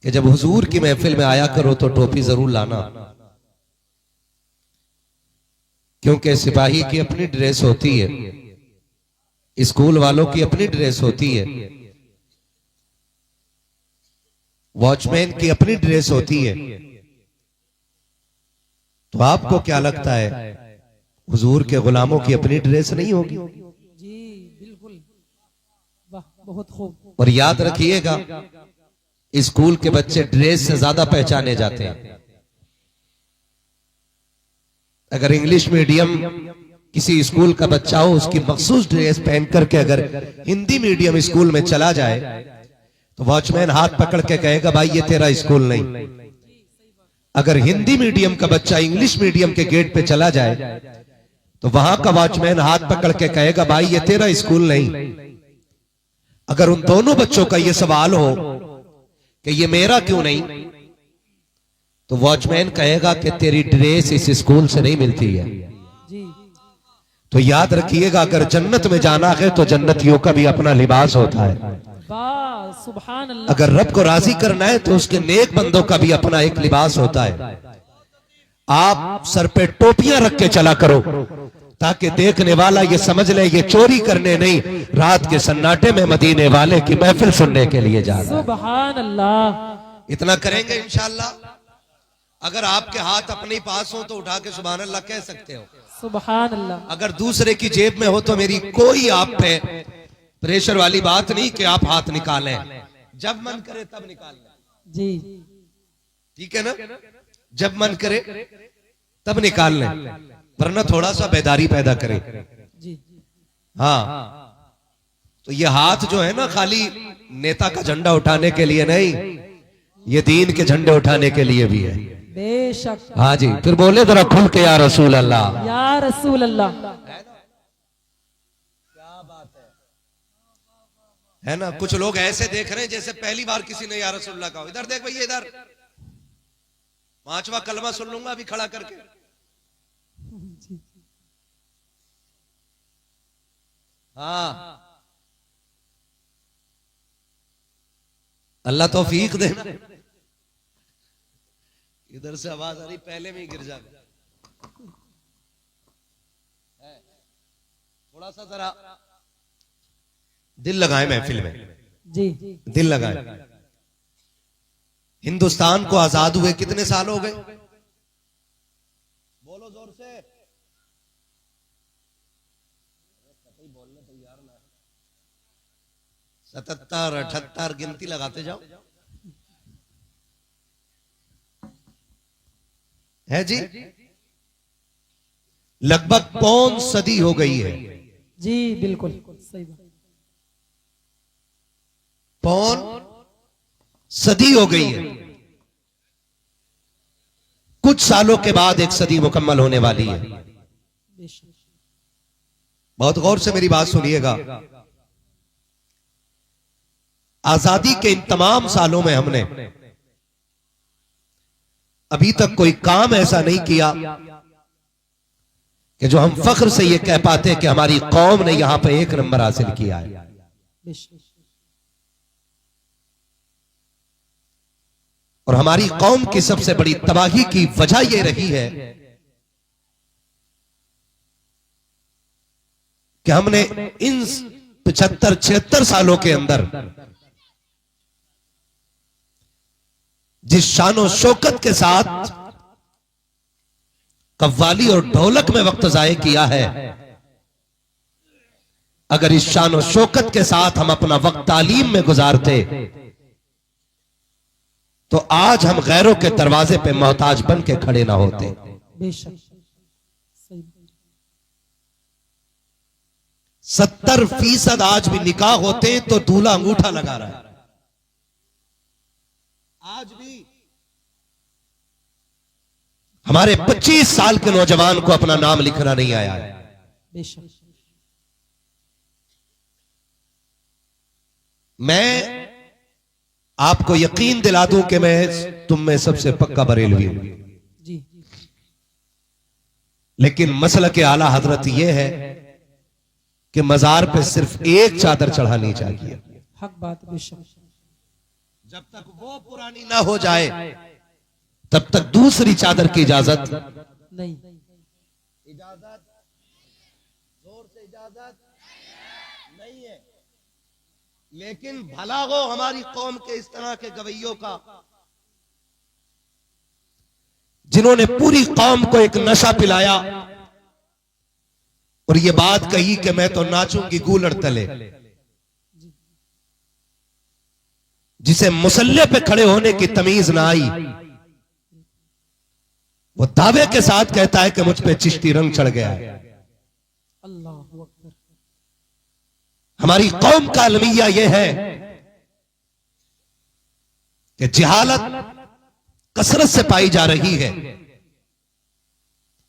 कि जब हुजूर की महफिल में आया करो तो टोपी जरूर लाना, क्योंकि सिपाही की अपनी ड्रेस होती है, स्कूल वालों की अपनी ड्रेस होती है, वॉचमैन की अपनी ड्रेस होती है। तो आपको क्या लगता है हुजूर के गुलामों की अपनी ड्रेस नहीं होगी? जी बिल्कुल, वाह बहुत खूब। और याद रखिएगा, स्कूल के बच्चे ड्रेस से ज्यादा पहचाने जाते हैं। अगर इंग्लिश मीडियम किसी स्कूल का बच्चा हो, उसकी मखसूस ड्रेस पहन करके अगर हिंदी मीडियम स्कूल में चला जाए तो वॉचमैन हाथ पकड़ के कहेगा भाई ये तेरा स्कूल नहीं। अगर हिंदी मीडियम का बच्चा इंग्लिश मीडियम के गेट पे चला जाए तो वहां का वॉचमैन हाथ पकड़ के कहेगा भाई ये तेरा स्कूल नहीं। अगर उन दोनों बच्चों का ये सवाल हो कि ये मेरा क्यों नहीं, तो वॉचमैन कहेगा कि तेरी ड्रेस इस स्कूल से नहीं मिलती है। जी तो याद रखिएगा, अगर जन्नत में जाना है तो जन्नतियों का भी अपना लिबास होता है। वाह सुभान अल्लाह। अगर रब को राजी करना है तो उसके नेक बंदों का भी अपना एक लिबास होता है। आप सर पे टोपियां रख के चला करो ताकि देखने वाला ये समझ ले ये चोरी करने नहीं, रात के सन्नाटे में मदीने वाले की महफिल सुनने के लिए जा रहा है। सुभान अल्लाह। इतना करेंगे इंशाअल्लाह। अगर आपके हाथ अपने पास हो तो उठा के सुभान अल्लाह कह सकते हो। सुभान अल्लाह। अगर दूसरे की जेब में हो तो मेरी कोई आप पे प्रेशर वाली बात नहीं कि आप हाथ निकालें, जब मन करे तब निकाल लें। जी ठीक है ना, जब मन करे तब निकाल लें, वरना थोड़ा सा बेदारी पैदा करें। जी हाँ, तो ये हाथ जो है ना खाली नेता का झंडा उठाने के लिए नहीं, ये दीन के झंडे उठाने के लिए भी है। बेशक। हाँ जी, फिर बोले जरा खुल के या रसूल अल्लाह। या रसूल अल्लाह। है ना, कुछ लोग ऐसे देख रहे हैं जैसे पहली बार किसी ने या रसूलुल्लाह कहा। इधर देख भैया, इधर 5वां कलमा सुन लूंगा अभी खड़ा करके। हाँ, अल्लाह तौफीक देना। इधर से आवाज आ रही, पहले में ही गिर जा। थोड़ा सा जरा दिल लगाए महफिल में, जी दिल लगाए। हिंदुस्तान को आजाद हुए कितने साल हो गए? बोलो जोर से। 77, 78 गिनती लगाते जाओ। है जी, लगभग पौन सदी हो गई है। जी बिल्कुल सही बात। पौन सदी हो गई है। कुछ सालों के बाद एक सदी मुकम्मल होने वाली है। बेशक। बहुत गौर से मेरी बात सुनिएगा। आजादी के इन तमाम सालों में हमने अभी तक कोई काम ऐसा नहीं किया कि जो हम फख्र से ये कह पाते कि हमारी कौम ने यहां पर 1 नंबर हासिल किया है। बेशक। और हमारी कौम की सबसे बड़ी तबाही की वजह यह रही है कि हमने इन 75-76 सालों के अंदर जिस शानो शौकत के साथ कव्वाली और ढोलक में वक्त जाये किया है, अगर इस शानो शौकत के साथ हम अपना वक्त तालीम में गुजारते तो आज हम गैरों के दरवाजे पे मोहताज बन के खड़े ना होते। बेशक सही। 70% आज भी निकाह होते हैं तो दूल्हा अंगूठा लगा रहा है। आज भी हमारे 25 साल के नौजवान को अपना नाम लिखना नहीं आया है। बेशक। मैं आपको यकीन दिला दूं कि मैं तुम में सबसे पक्का बरेलवी हूं, जी लेकिन मसला के आला हजरत यह है कि मजार पे सिर्फ एक चादर चढ़ानी चाहिए। हक बात। बेशक। जब तक वो पुरानी ना हो जाए तब तक दूसरी चादर की इजाजत नहीं। इजाजत जोर से इजाजत नहीं है। लेकिन भला हो हमारी कौम के इस तरह के गवैयों का, जिन्होंने पूरी कौम को एक नशा पिलाया और ये बात कही कि मैं तो नाचूंगी गूलड़ तले, जिसे मुसल्ले पे खड़े होने की तमीज ना आई, वो दावे के साथ कहता है कि मुझ पे चिश्ती रंग चढ़ गया है। अल्लाह अकबर। हमारी कौम का अलमिया यह है कि जिहालत कसरत से पाई जा रही है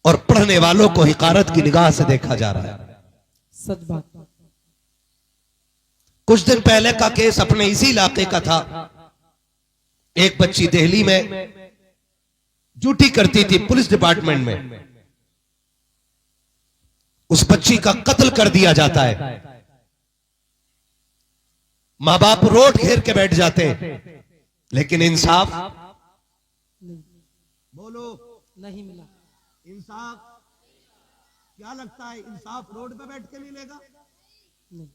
और पढ़ने वालों को हिकारत की निगाह से देखा जा रहा है। सच बात। कुछ दिन पहले का केस अपने इसी इलाके का था। एक बच्ची दिल्ली में ड्यूटी करती थी पुलिस डिपार्टमेंट में, उस बच्ची का कत्ल कर दिया जाता है। मां बाप रोड घेर के बैठ जाते हैं, लेकिन इंसाफ बोलो नहीं मिला। इंसाफ क्या लगता है? इंसाफ रोड पे बैठ के मिलेगा? नहीं।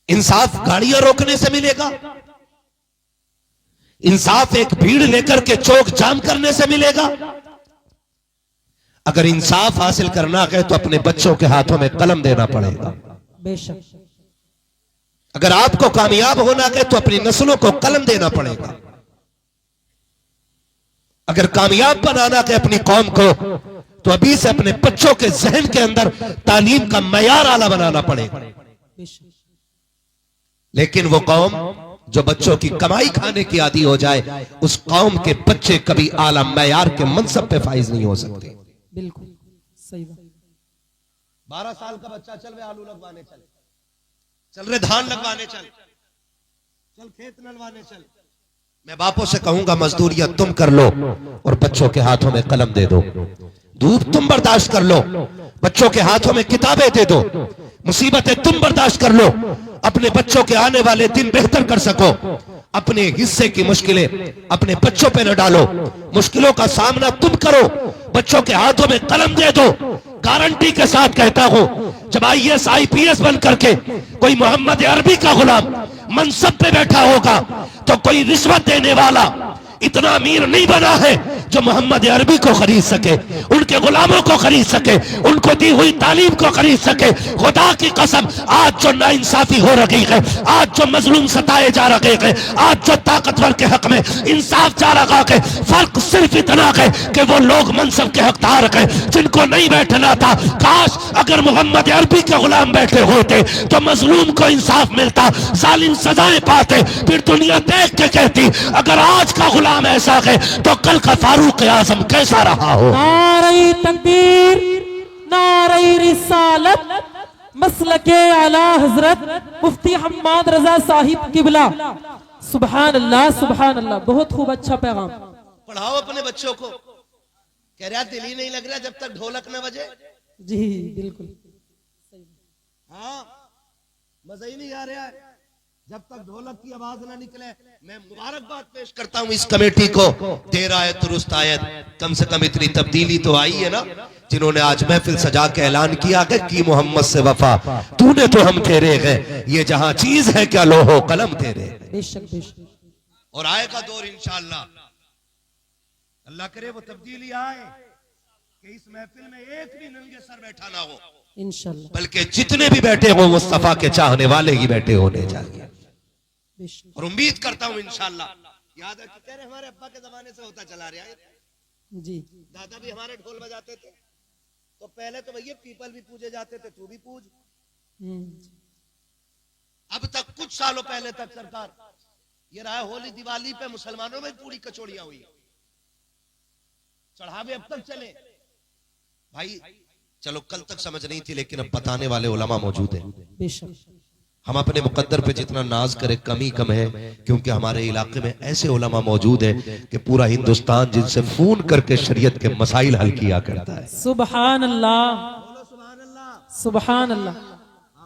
इंसाफ गाड़ियां रोकने से मिलेगा? इंसाफ एक भीड़ लेकर के चौक जाम करने से मिलेगा? अगर इंसाफ हासिल करना है तो अपने बच्चों के हाथों में कलम देना पड़ेगा। बेशक। अगर आपको कामयाब होना है तो अपनी नस्लों को कलम देना पड़ेगा। अगर कामयाब बनाना है अपनी कौम को तो अभी से अपने बच्चों के जहन के अंदर तालीम का मयार आला बनाना पड़ेगा। बेशक। लेकिन वो कौम जो बच्चों की कमाई खाने की आदी हो जाए, उस कौम के बच्चे कभी आला मयार के मनसब पे फाइज नहीं हो सकते। बिल्कुल सही बात। 12 साल का बच्चा चल रहे आलू लगवाने चल रहे धान लगवाने चल खेत नलवाने चल, मैं बापों से कहूंगा मजदूरियां तुम कर लो और बच्चों के हाथों में कलम दे दो। धूप तुम बर्दाश्त कर लो, बच्चों के हाथों में किताबें दे दो। मुसीबतें तुम बर्दाश्त कर लो, अपने बच्चों के आने वाले दिन बेहतर कर सको। अपने हिस्से की मुश्किलें अपने बच्चों पे न डालो, मुश्किलों का सामना तुम करो, बच्चों के हाथों में कलम दे दो। गारंटी के साथ कहता हूं, जब IAS IPS बन करके कोई मोहम्मद अरबी का गुलाम मनसब पे बैठा होगा तो कोई रिश्वत देने वाला इतना अमीर नहीं बना है जो मोहम्मद अरबी को खरीद सके, उनके गुलामों को खरीद सके, उनको दी हुई तालीम को खरीद सके। खुदा की कसम, आज जो नाइंसाफी हो रही है, आज जो मजलूम सताए जा रहे हैं, आज जो ताकतवर के हक में इंसाफ जा रहा है, फर्क सिर्फ इतना है कि वो लोग मनसब के हकदार हैं जिनको नहीं बैठना था। काश अगर मोहम्मद अरबी के गुलाम बैठे होते तो मजलूम को इंसाफ मिलता, जालिम सजाएं पाते, फिर दुनिया देख के कहती अगर आज का गुलाम ऐसा है तो कल का फारूक आजम कैसा रहा हो। नारे तकबीर, नारे रिसालत, मसलके आला हजरत मुफ्ती हम्माद रजा साहिब किबला। सुभान अल्लाह, सुभान अल्लाह। बहुत खूब, अच्छा पैगाम। पढ़ाओ अपने बच्चों को। कह रहा दिल ही नहीं लग रहा जब तक ढोलक न बजे। जी बिल्कुल। हाँ, मजा ही नहीं आ रहा है जब तक ढोलक की आवाज ना निकले। मैं मुबारकबाद पेश करता हूं इस कमेटी को, देर आए दुरुस्त आयत। कम से कम इतनी तब्दीली तो आई है ना, जिन्होंने आज महफिल सजा के ऐलान किया कि मोहम्मद से वफा तूने तो हम तेरे हैं, ये जहां चीज है क्या लोहो कलम तेरे। बेशक बेशक। और आएगा दौर इंशाअल्लाह, अल्लाह करे वो तब्दीली आए कि इस महफिल में एक भी नंगे सर बैठा ना हो, इंशाअल्लाह, बल्कि जितने भी बैठे हो मुस्तफा के चाहने वाले ही बैठे होने चाहिए। और उम्मीद करता हूं इंशाअल्लाह। याद है कि कह रहे हमारे अब्बा के जमाने से होता चला रहा है जी। दादा भी हमारे ढोल बजाते थे, तो पहले तो भैया पीपल भी पूजे जाते थे, तू भी पूज। अब तक कुछ सालों पहले तक सरकार ये रहा, होली दिवाली पे मुसलमानों में पूरी कचौड़ियां हुई, चढ़ावे अब तक चले। भाई चलो कल तक समझ नहीं थी, लेकिन अब बताने वाले उलमा मौजूद हैं। बेशक। हम अपने मुकद्दर पे जितना नाज करें कम ही कम है, क्योंकि हमारे इलाके में ऐसे उलमा मौजूद हैं कि पूरा हिंदुस्तान जिनसे फोन करके शरीयत के मसाइल हल किया करता है। सुभान अल्लाह, सुभान अल्लाह, सुभान अल्लाह।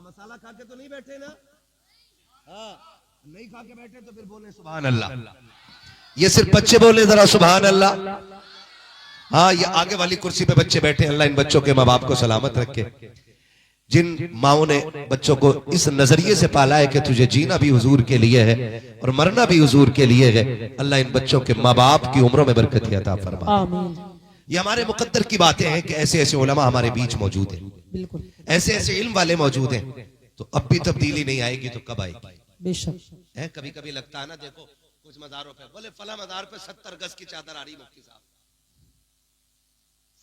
मसाला खा के तो नहीं बैठे ना। हाँ, नहीं खा के बैठे तो फिर बोले सुभान अल्लाह। ये सिर्फ बच्चे बोले जरा सुभान अल्लाह। हाँ, ये आगे वाली कुर्सी पे बच्चे बैठे, अल्लाह इन बच्चों के माँ बाप को सलामत रखे। जिन माओ ने बच्चों को इस नजरिए से पाला है कि तुझे जीना भी हुजूर के लिए है और मरना भी हुजूर के लिए है, अल्लाह इन बच्चों के माँ बाप की उम्रों में बरकत अता फरमा। आमीन। ये हमारे मुकद्दर की बातें हैं कि ऐसे ऐसे उलमा हमारे बीच मौजूद हैं, बिल्कुल ऐसे ऐसे इल्म वाले मौजूद हैं। तो अब भी तब्दीली नहीं आएगी तो कब आएगी? बेशक। है कभी कभी लगता है ना, देखो कुछ मज़ारों पे बोले फला मज़ार पे 70 गज की चादर आ रही, मुफ्ती साहब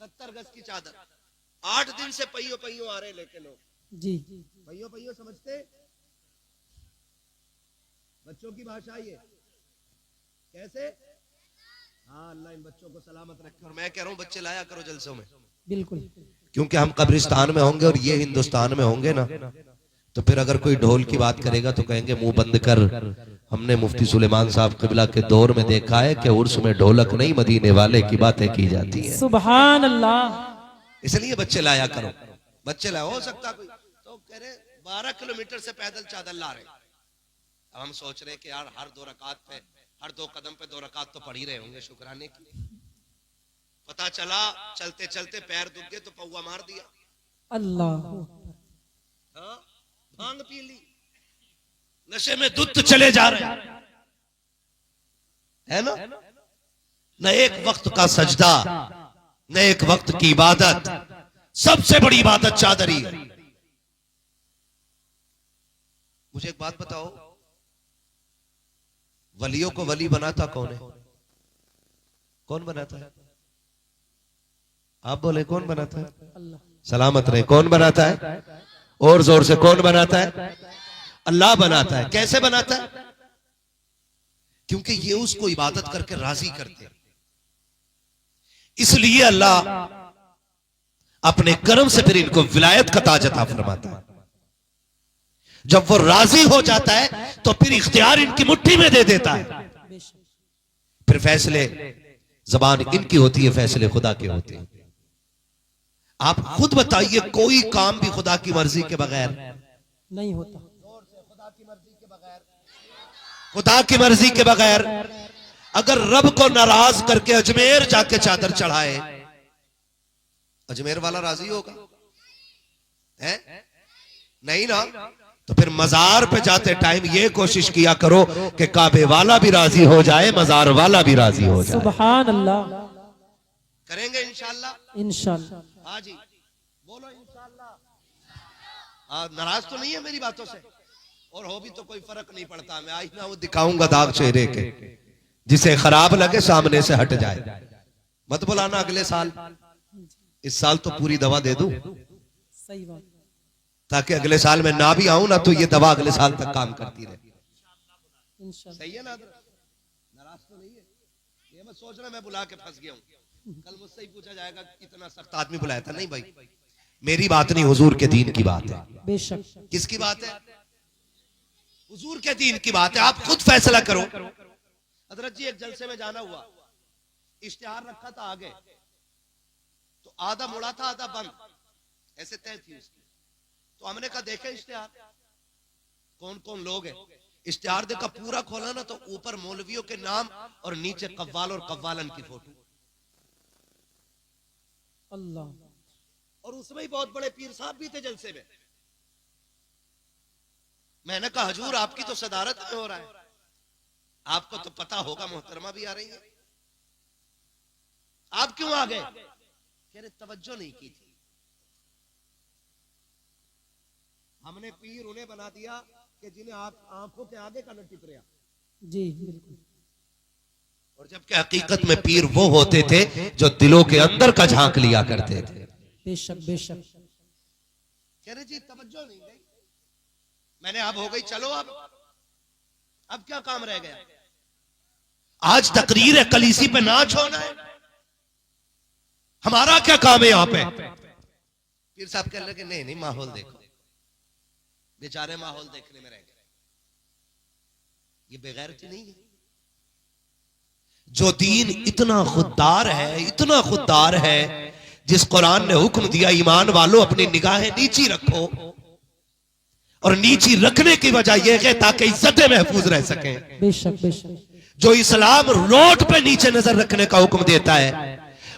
70 गज की चादर, 8 दिन से पहियो पहियो आ रहे, लेके लोग जी पहियो पहियो समझते बच्चों की भाषा ये कैसे? हाँ, अल्लाह इन बच्चों को सलामत रखे। और मैं कह रहा हूँ बच्चे लाया करो जलसों में, बिल्कुल। क्योंकि हम कब्रिस्तान में होंगे और ये हिंदुस्तान में होंगे ना, तो फिर अगर कोई ढोल की बात करेगा तो कहेंगे मुंह बंद कर। हमने मुफ्ती सुलेमान साहब किबला के दौर में देखा है कि उर्स में ढोलक नहीं मदीने वाले की बातें की जाती है। सुभान अल्लाह। इसलिए बच्चे लाया करो, बच्चे लाया। हो सकता कोई तो कह रहे 12 किलोमीटर से पैदल चादर ला रहे। अब हम सोच रहे कि यार हर 2 रकात पे, हर 2 कदम पे 2 रकात तो पढ़ ही रहे होंगे शुक्राने की। पता चला चलते चलते पैर दुख गए तो पौवा मार दिया। अल्लाह। हाँ, भांग पी ली, नशे में दुत चले जा रहे है ना। न एक वक्त का सजदा, न एक वक्त की इबादत। सबसे बड़ी इबादत चादरी है। मुझे एक बात बताओ, वलियों को वली बनाता कौन है? कौन बनाता है? आप बोले कौन बनाता है? अल्लाह। सलामत रहे। कौन बनाता है? और जोर से कौन बनाता है? अल्लाह बनाता है। कैसे बनाता है? क्योंकि ये उसको इबादत करके राजी करते हैं। इसलिए अल्लाह अपने कर्म से फिर इनको विलायत का ताज अता फरमाता है। जब वो राजी हो जाता है तो फिर इख्तियार इनकी मुट्ठी में दे देता है। फिर फैसले जबान इनकी होती है, फैसले खुदा के होते हैं। आप खुद बताइए, कोई काम भी खुदा की मर्जी के बगैर नहीं होता। खुदा की मर्जी के बगैर अगर रब को नाराज करके अजमेर जाके चादर चढ़ाए, अजमेर वाला राजी होगा? है नहीं ना। तो फिर मजार पे जाते टाइम ये कोशिश किया करो कि काबे वाला भी राजी हो जाए, मजार वाला भी राजी हो जाए। सुभान अल्लाह। करेंगे इंशाल्लाह। इंशाल्लाह। हाँ जी, बोलो इंशाल्लाह। नाराज तो नहीं है मेरी बातों से? और हो भी तो कोई फर्क नहीं पड़ता। मैं आई ना वो दिखाऊंगा दाग चेहरे के, जिसे खराब लगे सामने से हट जाए। मत बुलाना अगले साल। इस साल तो पूरी दवा दे दूं, सही बात। ताकि अगले साल में ना भी आऊं ना तो ये दवा अगले साल तक काम करती रहे। इंशाल्लाह। सही है ना? नाराज तो नहीं है? ये मैं सोच रहा मैं बुला के फंस गया हूं। कल मुझसे ही पूछा जाएगा इतना सख्त आदमी बुलाया था। नहीं भाई, मेरी बात नहीं, हुजूर के दीन की बात है। बेशक। किसकी बात है? हुजूर के दीन की बात है। आप खुद फैसला करो। हजरत जी एक जलसे में जाना हुआ, इश्तिहार रखा था आगे, तो आधा मुड़ा था आधा बंद, ऐसे तय थी उसकी। तो हमने कहा देखे इश्तिहार कौन कौन लोग हैं। इश्तिहार देखा, पूरा खोला ना तो ऊपर मौलवियों के नाम और नीचे कव्वाल और कव्वालन की फोटो। अल्लाह। और उसमें ही बहुत बड़े पीर साहब भी थे जलसे में। मैंने कहा हजूर आपकी तो सदारत में हो रहा है, आपको तो पता होगा मोहतरमा भी आ रही है, आप क्यों आ गए? कह रहे तवज्जो नहीं की थी। हमने पीर उन्हें बना दिया कि जिन्हें आप आंखों के आगे का न टिपरिया। जी बिल्कुल। और जबकि हकीकत में पीर वो होते थे जो दिलों के अंदर का झांक लिया करते थे। बेशक बेशक। कह रहे जी तवज्जो नहीं गई। मैंने अब हो गई, चलो अब क्या काम रह गया? आज तकरीर है, कल इसी पे नाच होना है। हमारा क्या काम है यहां पे? पीर साहब कह रहे नहीं नहीं, माहौल देखो। बेचारे माहौल देखने में रह गए। ये बेगैरती नहीं है। जो दीन इतना खुददार है, इतना खुददार है, जिस कुरान ने हुक्म दिया ईमान वालों अपनी निगाहें नीची रखो, और नीची रखने की वजह यह है ताकि इज्जतें महफूज रह सकें। बेशक बेशक। जो इस्लाम रोड पे नीचे नजर रखने का हुक्म देता है,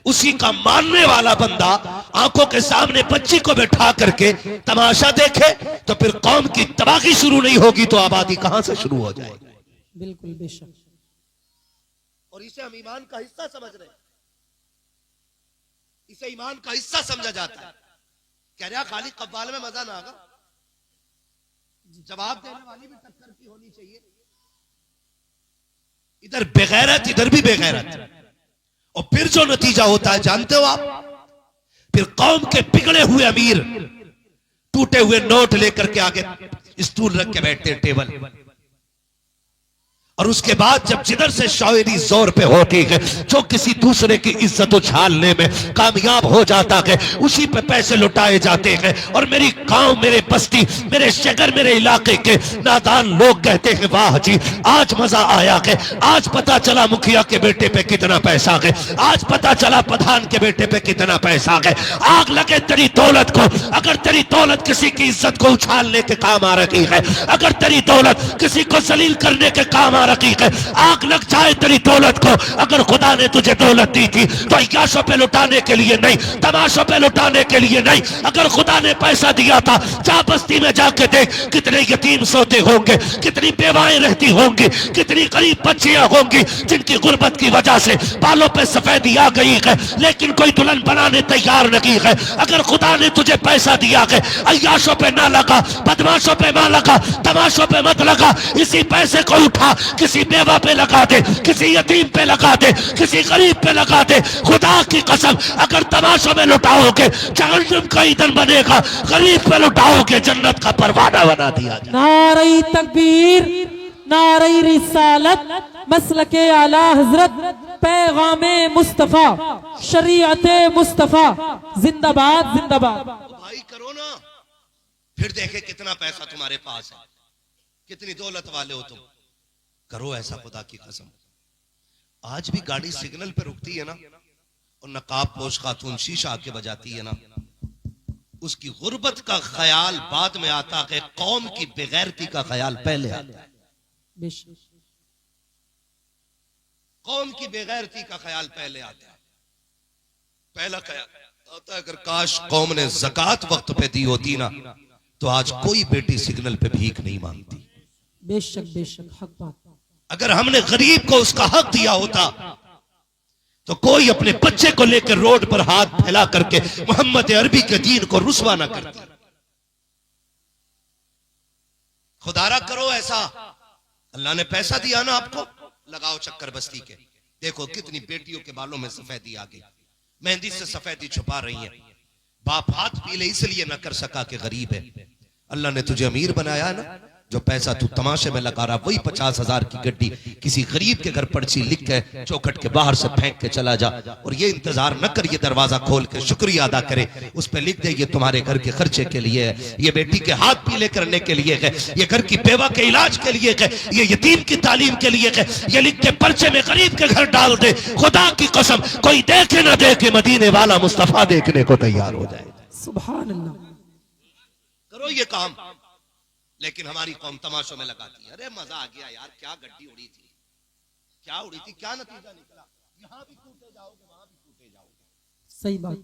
उसी का मानने वाला बंदा आंखों के सामने बच्ची को बैठा करके तमाशा देखे तो फिर कौम की तबाही शुरू नहीं होगी तो आबादी कहां से शुरू हो जाएगी। बिल्कुल बेशक। और इसे हम ईमान का हिस्सा समझ रहे हैं, इसे ईमान का हिस्सा समझा जाता है। कह रहा खाली कव्वाल में मजा ना आगा, जवाब देने वाली भी टक्कर की होनी चाहिए। इधर बेगैरत, इधर भी बेगैरत, और फिर जो नतीजा होता है जानते हो आप, फिर कौम के बिगड़े हुए अमीर टूटे हुए नोट लेकर के आगे स्टूल रख के बैठते हैं, टेबल, और उसके बाद जब जिधर से शायरी जोर पे होती है, जो किसी दूसरे की इज्जत उछालने में कामयाब हो जाता है उसी पे पैसे लुटाए जाते हैं। और मेरी गांव, मेरे बस्ती, मेरे शहर, मेरे इलाके के नादान लोग कहते हैं वाह जी आज मजा आया है, आज पता चला मुखिया के बेटे पे कितना पैसा है, आज पता चला प्रधान के बेटे पे कितना पैसा है। आग लगे तेरी दौलत को, अगर तेरी दौलत किसी की इज्जत को उछालने के काम आ रही है, अगर तेरी दौलत किसी को जलील करने के काम रखी है, आग लग जाए तेरी दौलत को। अगर खुदा ने तुझे दौलत दी थी तो अय्याशों पे लुटाने के लिए नहीं, तमाशों पे लुटाने के लिए नहीं। अगर खुदा ने पैसा दिया था, जा बस्ती में जाके देख कितने यतीम सोते होंगे, कितनी बेवाएं रहती होंगी, कितनी गरीब बच्चियां होंगी जिनकी गुर्बत की वजह से बालों पे सफेदी आ गई है लेकिन कोई दुल्हन बनाने तैयार नहीं है। अगर खुदा ने तुझे पैसा दिया है, अय्याशों पे ना लगा, बदमाशों पे ना लगा, तमाशों पे मत लगा, इसी पैसे को उठा किसी बेवा पे लगा दे, किसी यतीम पे लगा दे, किसी गरीब पे लगा दे। खुदा की कसम अगर तमाशों में लुटाओगे जहन्नम का ईंधन बनेगा, गरीब पे लुटाओगे जन्नत का परवाना बना दिया जाए। नारे तकबीर, नारे रिसालत, मसलके आला हजरत, पैगामे मुस्तफा, शरीयते मुस्तफा, जिंदाबाद जिंदाबाद। भाई करो ना, फिर देखे कितना पैसा तुम्हारे पास है, कितनी दौलत वाले हो तुम। करो ऐसा खुदा की कसम। आज भी गाड़ी सिग्नल पे रुकती है ना और नकाब पोश खातून शीशा आके बजाती है ना, उसकी गुर्बत का ख्याल बाद में आता है, कौम की बेगैरती का ख्याल पहले आता है। कौम की बेगैरती का ख्याल पहले आता है। पहला ख्याल आता है अगर काश कौम ने ज़कात वक्त पे दी होती ना तो आज कोई बेटी सिग्नल पे भीख नहीं मांगती। बेशक बेशक, हक बात। अगर हमने गरीब को उसका हक दिया होता तो कोई अपने बच्चे को लेकर रोड पर हाथ फैला करके मोहम्मद अरबी के दीन को रुस्वा ना करता। खुदारा करो ऐसा। अल्लाह ने पैसा दिया ना आपको, लगाओ चक्कर बस्ती के, देखो कितनी बेटियों के बालों में सफेदी आ गई, मेहंदी से सफेदी छुपा रही है। बाप हाथ पीले इसलिए ना कर सका कि गरीब है। अल्लाह ने तुझे अमीर बनाया ना, जो पैसा तू तमाशे में लगा रहा, वही 50,000 की गड्डी किसी गरीब के घर पर्ची लिख के चौखट के बाहर से फेंक के चला जा, और ये इंतजार न कर ये दरवाजा खोल के शुक्रिया अदा करे, उस पर लिख दे ये तुम्हारे घर के खर्चे के लिए है, ये बेटी के हाथ पीले करने के लिए है, ये घर की बेवा के इलाज के लिए है, ये यतीम की तालीम के लिए है, ये लिख के पर्चे में गरीब के घर डाल दे। खुदा की कसम कोई देखे ना देखे, मदीने वाला मुस्तफा देखने को तैयार हो जाए। सुभान अल्लाह। करो ये काम। लेकिन हमारी कौम तमाशों में लगाती है, अरे मजा आ गया यार, क्या गड्डी उड़ी थी, क्या उड़ी थी, क्या नतीजा निकला, यहां भी कूटे जाओगे वहां भी कूटे जाओगे। सही बात।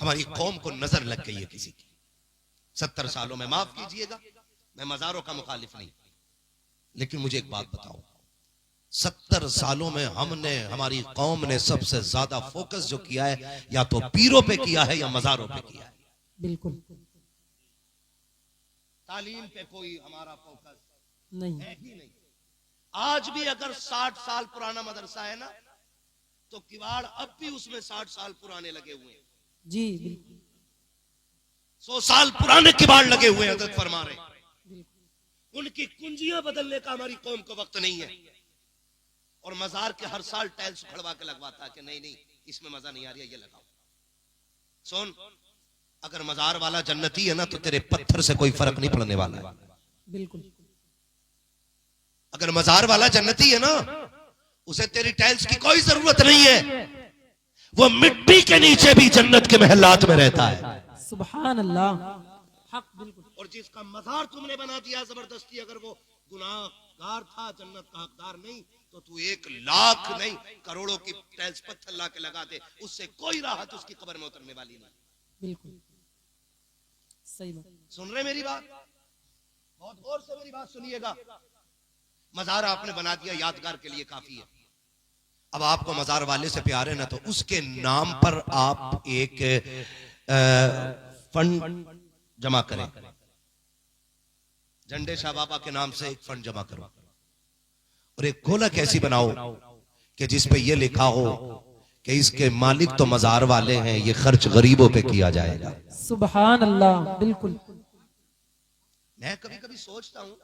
हमारी कौम को नजर लग गई है किसी की। 70 सालों में, माफ कीजिएगा मैं मजारों का मुखालिफ नहीं, लेकिन मुझे एक बात बताओ, 70 सालों में हमने, हमारी कौम ने सबसे ज्यादा फोकस जो किया है या तो पीरों पे किया है या मजारों पे किया है। बिल्कुल। तालीम पे कोई हमारा फोकस नहीं है ही नहीं। आज भी अगर 60 साल पुराना मदरसा है ना तो किवाड़ अब भी उसमें 60 साल पुराने लगे हुए हैं जी, बिल्कुल। 100 साल पुराने किवाड़ लगे हुए हैं। हज़रत फरमा रहे उनकी कुंजियां बदलने का हमारी कौम को वक्त नहीं है। और मजार के हर साल टाइल्स उखड़वा के लगवाता है कि नहीं नहीं इसमें मजा नहीं आ रही है, ये लगाओ। सुन, अगर मजार वाला जन्नती है ना तो तेरे पत्थर से कोई फर्क नहीं पड़ने वाला है। बिल्कुल। अगर मजार वाला जन्नती है ना उसे तेरी टाइल्स की कोई जरूरत नहीं है, वो मिट्टी के नीचे भी जन्नत के महलात में रहता है। सुभान अल्लाह, हक बिल्कुल। और जिसका मजार तुमने बना दिया जबरदस्ती, अगर वो गुनाहगार था, जन्नत का हकदार नहीं, तो तू 1,00,000 नहीं करोड़ों की टाइल्स पत्थर ला के लगा दे, उससे कोई राहत उसकी कब्र में उतरने वाली नहीं। बिल्कुल सही बात। सुन रहे मेरी बात? बहुत गौर से मेरी बात सुनिएगा। मजार आपने बना दिया, यादगार के लिए काफी है। अब आपको मजार वाले से प्यार है ना, तो उसके नाम पर आप एक फंड जमा करें। झंडे शाह बाबा के नाम से एक फंड जमा करो और एक गोलक ऐसी बनाओ कि जिस पे ये लिखा हो कि इसके मालिक तो मजार वाले हैं, ये खर्च गरीबों पे किया जाएगा। सुभान अल्लाह। बिल्कुल। मैं कभी कभी सोचता हूं,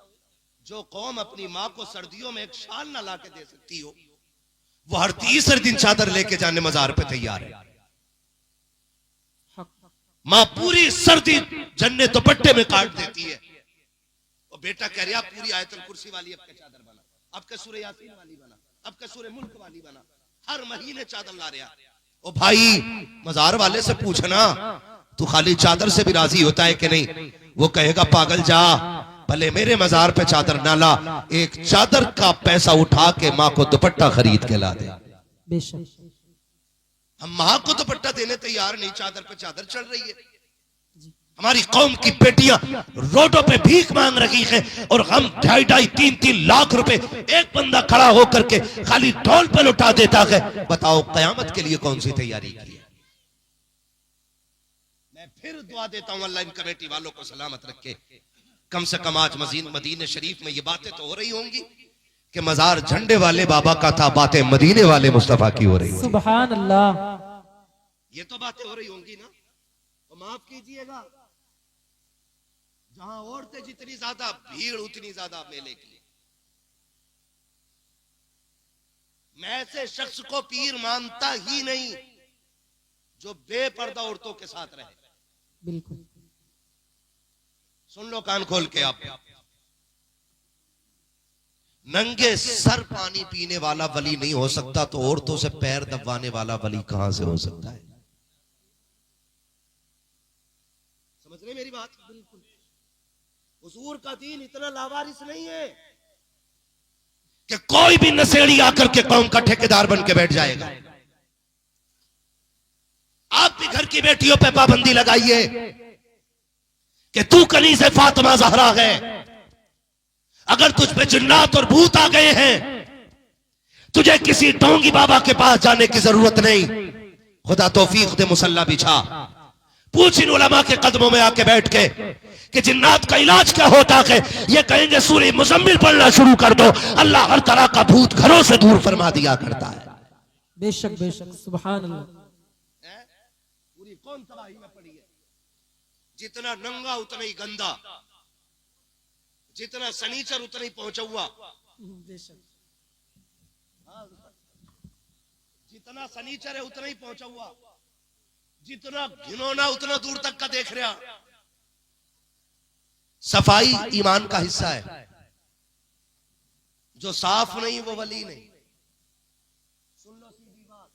जो कौम अपनी माँ को सर्दियों में एक शाल ना ला के दे सकती हो, वो हर तीसरे दिन चादर लेके जाने मजार पे तैयार है। माँ पूरी सर्दी जन्ने दुपट्टे में काट देती है, और बेटा कह रहा पूरी आयतुल कुर्सी वाली अब के चादर बना, अब के सूरह यासीन वाली बना, अब के सूरह मुल्क वाली बना, हर महीने चादर ला रहा। ओ भाई, मजार वाले से पूछना तू खाली चादर से भी राजी होता है कि नहीं? वो कहेगा पागल जा, भले मेरे मजार पे चादर ना ला, एक चादर का पैसा उठा के माँ को दुपट्टा खरीद के ला दे। बेशक। हम माँ को दुपट्टा देने तैयार नहीं, चादर पे चादर चढ़ रही है। हमारी कौम की बेटियां रोडों पे भीख मांग रही हैं, और हम 2.5, 3 लाख रुपए एक बंदा खड़ा होकर के खाली ढोल पे लुटा देता है। बताओ कयामत के लिए कौन सी तैयारी की है? मैं फिर दुआ देता हूं, अल्लाह इन कमेटी वालों को सलामत रखे। कम से कम आज मदीने शरीफ में ये बातें तो हो रही होंगी कि मजार झंडे वाले बाबा का था, बातें मदीने वाले मुस्तफा की हो रही होंगी। सुभान अल्लाह। ये तो बातें हो रही होंगी ना। तो माफ कीजिएगा, जहां औरतें जितनी ज्यादा, भीड़ उतनी ज्यादा मेले की। मैं ऐसे शख्स को पीर मानता ही नहीं जो बेपर्दा औरतों के साथ रहे। बिल्कुल। सुन लो कान खोल के आप, नंगे सर पानी पीने वाला वली नहीं हो सकता, तो औरतों से पैर दबाने वाला वली कहां से हो सकता है? समझ रहे मेरी बात? बिल्कुल। हुजूर का दीन इतना लावारिस नहीं है कि कोई भी नशेड़ी आकर के कौम का ठेकेदार बन के बैठ जाएगा। आप भी घर की बेटियों पे पाबंदी लगाइए कि तू कनी से फातिमा ज़हरा है, अगर तुझ पे जिन्नात और भूत आ गए हैं, तुझे किसी ढोंगी बाबा के पास जाने की जरूरत नहीं। खुदा तौफीक दे, मुसल्ला बिछा, पूछ इन उलमा के कदमों में आके बैठ के कि जिन्नात का इलाज क्या होता है। ये कहेंगे सूरह मुज़म्मिल पढ़ना शुरू कर दो, अल्लाह हर तरह का भूत घरों से दूर फरमा दिया करता है। बेशक बेशक। सुभान अल्लाह। पूरी कौम तबाही में पड़ी है। जितना नंगा उतना ही गंदा, जितना सनीचर उतना ही पहुंचा हुआ। बेशक। जितना सनीचर है उतना ही पहुंचा हुआ, जितना घिनौना उतना दूर तक का देख रहा। सफाई ईमान का हिस्सा है, जो साफ नहीं वो वली नहीं। सुन लो सीधी बात,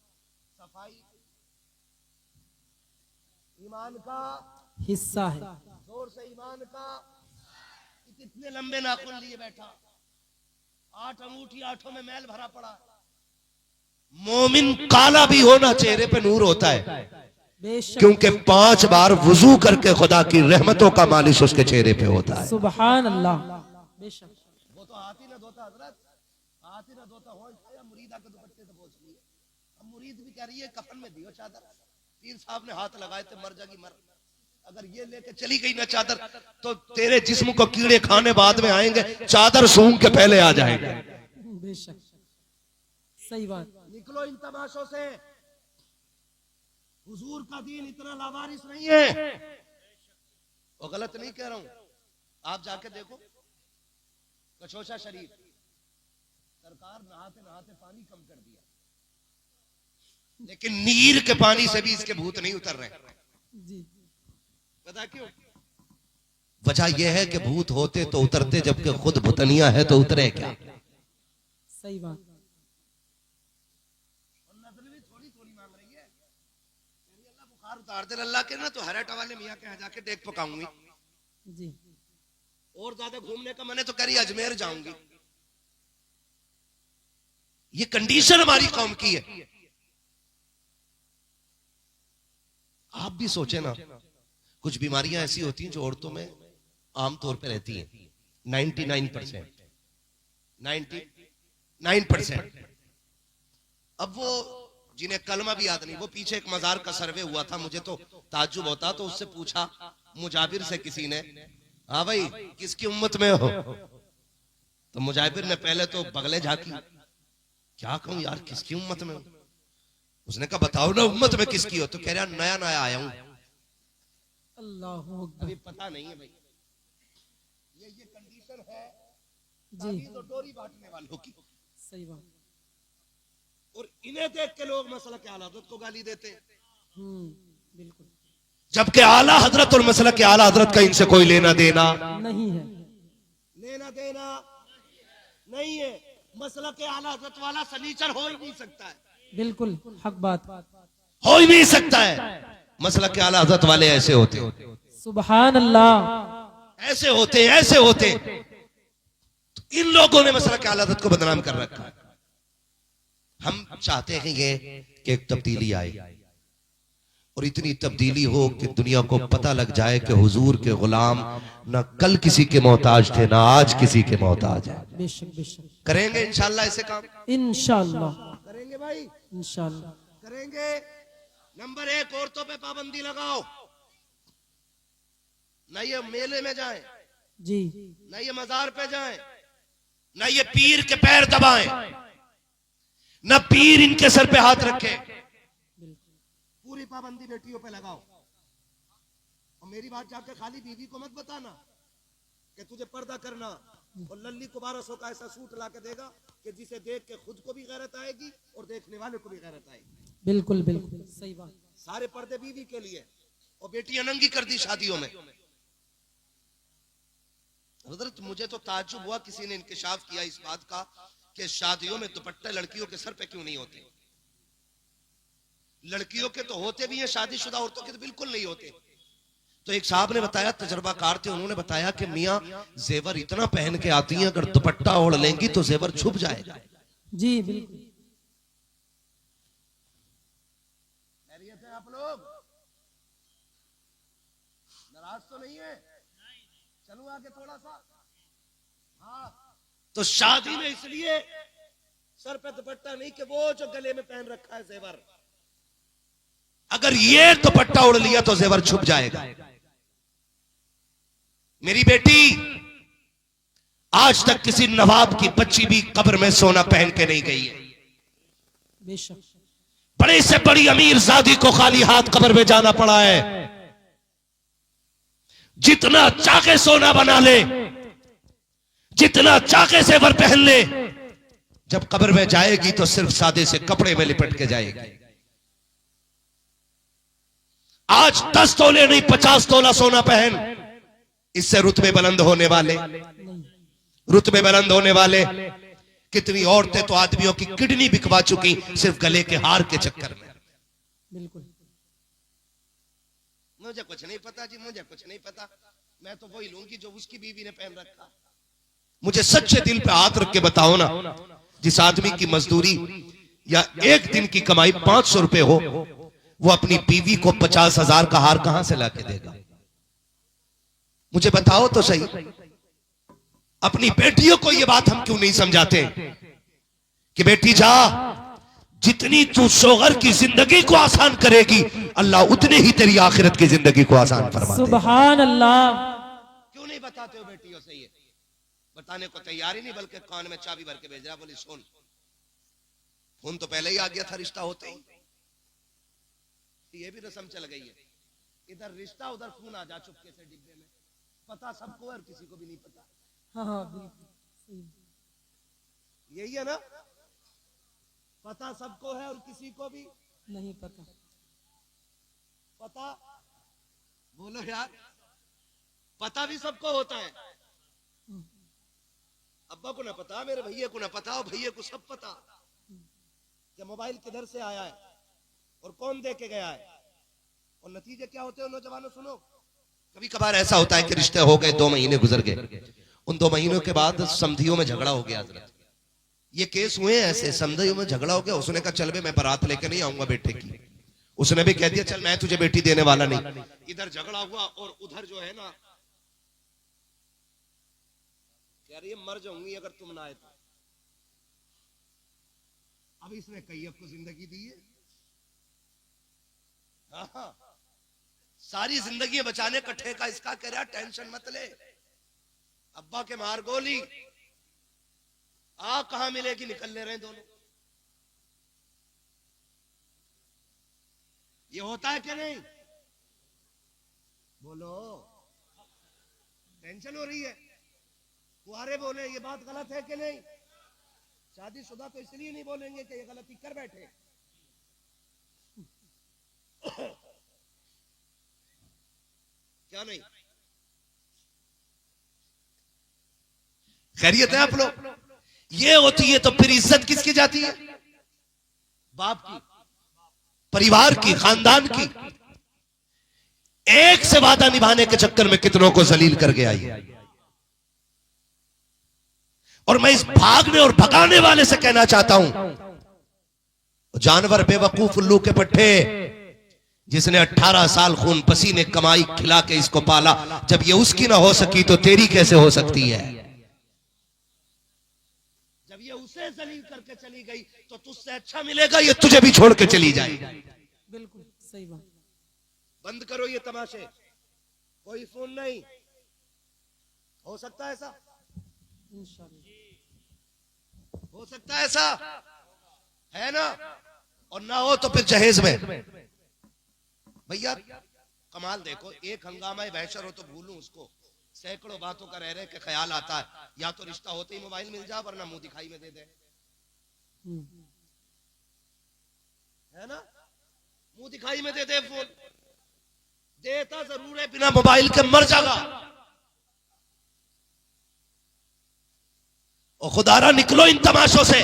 सफाई ईमान का हिस्सा है। जोर से ईमान का। कितने लंबे नाखून लिए बैठा, 8 अंगूठी, 8 में मैल भरा पड़ा। मोमिन काला भी होना, चेहरे पे नूर होता है, क्योंकि 5 बार वुजू करके खुदा की रहमतों का मालिश उसके चेहरे पे होता है। सुभान अल्लाह। बेशक। वो तो हाथ ही ना धोता हजरत, हाथ ही ना धोता हो या मुरीदा के दुपट्टे से पोंछ लिए। अब मुरीद भी कह रही है कफन में दियो चादर, पीर साहब ने हाथ लगाए थे मर जाएगी मर। अगर ये लेके चली गई ना चादर, तो तेरे जिस्म को कीड़े खाने बाद में आएंगे, चादर सूंघ के पहले आ जाएंगे। बेशक। सही बात। निकलो इन तमाशों से। हुजूर का दीन इतना लावारिस नहीं है। वो गलत नहीं कह रहा हूं, आप जाके देखो कचौशा शरीफ, सरकार नहाते नहाते पानी कम कर दिया, लेकिन नीर के पानी से भी इसके भूत नहीं उतर रहे। जी। पता क्यों? वजह यह है कि भूत होते तो उतरते, जबकि खुद भूतनिया है तो उतरे क्या? सही बात। बुखार उतार दे अल्लाह के ना, तो हरेटा वाले मियाँ के यहाँ जाके देख पकाऊंगी। जी। और ज्यादा घूमने का मन है तो कह रही अजमेर जाऊंगी। ये कंडीशन हमारी कौम की है। आप भी सोचे ना, कुछ बीमारियां ऐसी होती हैं जो औरतों में आमतौर पे रहती हैं। 99%। अब वो जिन्हें कलमा भी याद नहीं, वो पीछे एक मजार का सर्वे हुआ था, मुझे तो ताज्जुब होता, तो उससे पूछा मुजाबिर से किसी ने, हाँ भाई किसकी उम्मत में हो? तो मुजाबिर ने पहले तो बगले झांकी, क्या कहूं यार किसकी उम्मत में हो? उसने कहा बताओ ना उम्मत में किसकी हो? तो कह रहा नया नया आया हूं, अल्लाहू अकबर। अभी पता नहीं है भाई। ये कंडीशन है जी तो डोरी बांटने वालों की। सही बात। और इन्हें देख के लोग मसला के आला हजरत को गाली देते हैं, बिल्कुल जबकि आला हजरत और मसला के आला हजरत का इनसे कोई लेना देना नहीं है। लेना देना नहीं है। मसला के आला हजरत वाला सनीचर हो ही नहीं सकता है, बिल्कुल हक बात। हो ही नहीं सकता है। मसला के आला हजरत वाले ऐसे होते, सुभान अल्लाह। ऐसे होते, ऐसे होते। तो इन लोगों ने मसला के आला हजरत को बदनाम कर रखा है। हम चाहते हैं ये कि एक तब्दीली आए और इतनी तब्दीली हो कि दुनिया को पता लग जाए कि हुजूर के गुलाम ना कल किसी के मोहताज थे, ना आज किसी के मोहताज है। बेशक बेशक करेंगे इंशाल्लाह ऐसे काम, इंशाअल्लाह करेंगे भाई, इंशाअल्लाह। करेंगे। नंबर 1, औरतों पे पाबंदी लगाओ। ना ये मेले में जाएं, जी ना ये मजार पे जाएं, ना ये पीर के पैर दबाएं, ना पीर इनके सर पे हाथ रखे। पूरी पाबंदी बेटियों पे लगाओ। और मेरी बात जाके खाली बीवी को मत बताना कि तुझे पर्दा करना, और लल्ली को 1200 का ऐसा सूट ला के देगा कि जिसे देख के खुद को भी गैरत आएगी और देखने वाले को भी गैरत आएगी। बिल्कुल बिल्कुल सही बात। सारे पर्दे बीवी के लिए, और बेटियां नंगी कर दी शादियों में। हजरत मुझे तो ताज्जुब हुआ, किसी ने इंकिशाफ किया इस बात का कि शादियों में दुपट्टे लड़कियों के सर पे क्यों नहीं होते। लड़कियों के तो होते भी हैं, शादीशुदा औरतों के तो बिल्कुल नहीं होते। तो एक साहब ने बताया, तजर्बाकार थे, उन्होंने बताया कि मियां जेवर इतना पहन के आती हैं, अगर दुपट्टा ओढ़ लेंगी तो जेवर छुप जाएगा। जी बिल्कुल। खैरियत है आप लोग? नाराज तो नहीं है? चलूं आगे थोड़ा सा। हाँ, तो शादी में इसलिए सर पे दुपट्टा नहीं कि वो जो गले में पहन रखा है जेवर, अगर ये दुपट्टा उड़ लिया तो जेवर छुप जाएगा। मेरी बेटी आज तक किसी नवाब की बच्ची भी कब्र में सोना पहन के नहीं गई है। बेशक। बड़े से बड़ी अमीर जादी को खाली हाथ कब्र में जाना पड़ा है। जितना चाके सोना बना ले, जितना चाके जेवर पहन ले, जब कब्र में जाएगी तो सिर्फ सादे से कपड़े में लिपट के जाएगी। आज 10 तोले नहीं 50 तोला सोना पहन, इससे रुतबे बुलंद होने वाले, रुतबे बुलंद होने वाले। कितनी औरतें तो आदमियों की किडनी बिकवा चुकी सिर्फ गले के हार के चक्कर में। बिल्कुल। मुझे कुछ नहीं पता जी, मुझे कुछ नहीं पता, मैं तो वही लूंगी जो उसकी बीवी ने पहन रखा। मुझे सच्चे दिल पे हाथ रख के बताओ ना, जिस आदमी की मजदूरी या एक दिन की कमाई 500 रुपए हो, वो अपनी बीवी को 50,000 का हार कहां से लाके देगा? मुझे बताओ तो सही। अपनी बेटियों को ये बात हम क्यों नहीं समझाते कि बेटी जा, जितनी तू शोहर की जिंदगी को आसान करेगी, अल्लाह उतने ही तेरी आखिरत की जिंदगी को आसान फरमा देगा। सुभान अल्लाह। क्यों नहीं बताते हो बेटियों से? ये बताने को तैयार ही नहीं, बल्कि कान में चाबी भर के भेज रहा, बोली सुन। फोन तो पहले ही आ गया था रिश्ता होते ही, ये भी रस्म चल गई है। इधर रिश्ता उधर फोन आ जा चुपके से डिब्बे में। पता सबको है और किसी को भी नहीं पता। हाँ हाँ बिल्कुल सही। यही है ना, पता सबको है और किसी को भी नहीं पता। पता बोलो यार, पता भी सबको होता है। अब्बा को ना पता, मेरे भैया को ना पता, और भैया को सब पता कि मोबाइल किधर से आया है और कौन दे के गया है। और नतीजे क्या होते हैं नौजवानों? सुनो, कभी कभार ऐसा होता है कि रिश्ते हो गए, 2 महीने गुजर गए, उन 2 महीनों के बाद समधियों में झगड़ा हो गया। हजरत ये केस हुए ऐसे, समधियों में झगड़ा हो गया। उसने कहा चल बे मैं बारात लेके नहीं आऊंगा बेटे की, उसने भी कह दिया चल मैं तुझे बेटी देने वाला नहीं। इधर झगड़ा हुआ और उधर जो है ना कह रही है मर जाऊंगी अगर तुम ना आए तो। अब इसने कैयब को जिंदगी दी है। हाँ, सारी जिंदगी बचाने का ठेका इसका। कह रहा टेंशन मत ले, अब्बा के मार गोली, कहां मिलेगी, निकल ले रहे हैं दोनों। ये होता है कि नहीं? बोलो, टेंशन हो रही है। कुआरे बोले ये बात गलत है कि नहीं? शादीशुदा तो इसलिए नहीं बोलेंगे कि ये गलती कर बैठे। क्या नहीं? खैरियत है आप लोग? ये होती है तो फिर इज्जत किसकी जाती है? बाप की, परिवार की, खानदान की। एक से वादा निभाने के चक्कर में कितनों को जलील कर गया ये। और मैं इस भागने और भगाने वाले से कहना चाहता हूं, जानवर बेवकूफ उल्लू के पट्टे, जिसने 18 साल खून पसीने कमाई खिला के इसको पाला, जब ये उसकी ना हो सकी तो तेरी कैसे हो सकती है? जब ये उसे जलील करके चली गई तो तुझसे अच्छा मिलेगा ये तुझे भी छोड़ के चली जाएगी। बिल्कुल सही बात। बंद करो ये तमाशे, कोई फोन नहीं। हो सकता है ऐसा? इंशाअल्लाह हो सकता है ऐसा, है ना? और ना हो तो फिर जहेज में। भैया कमाल देखो, एक हंगामा बहशर हो तो भूलूं उसको, सैकड़ों बातों का रह रहे के ख्याल आता है। या तो रिश्ता होते ही मोबाइल मिल जाए वरना मुंह दिखाई में दे दे, है ना? मुंह दिखाई में दे दे फोन। देता जरूर है, बिना मोबाइल के मर जाएगा। और खुदारा निकलो इन तमाशों से।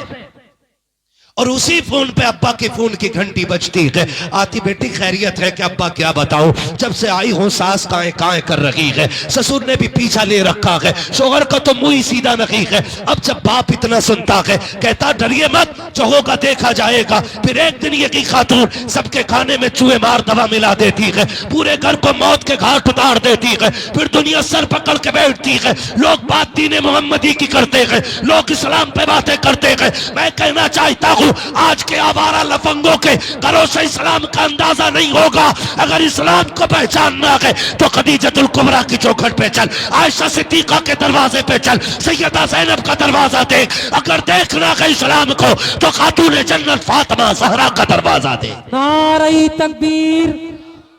और उसी फोन पे अब्बा के फोन की घंटी बजती है। आती बेटी खैरियत है कि अब्बा क्या बताओ, जब से आई हूं सास काए काए कर रही है, ससुर ने भी पीछा ले रखा है, शोहर का तो मुंह ही सीधा नहीं है। अब जब बाप इतना सुनता है, कहता डरिए मत, जो होगा देखा जाएगा। फिर एक दिन ये की खातून सबके खाने में चूहे मार दवा मिला देती है, पूरे घर को मौत के घाट उतार देती है। फिर दुनिया सर पकड़ के बैठती है। लोग बात दीन मोहम्मदी की करते हैं, लोग इस्लाम पे बातें करते हैं। मैं कहना चाहता हूं आज के आवारा लफंगों के घरों से इस्लाम का अंदाजा नहीं होगा। अगर इस्लाम को पहचानना है तो खदीजतुल कुबरा की चौखट पे चल, आयशा सिद्दीका के दरवाजे पे चल, सैयदा ज़ैनब का दरवाजा देख। अगर देखना है इस्लाम को तो खातून जन्नत फातिमा ज़हरा का दरवाजा दे। नारे तकबीर,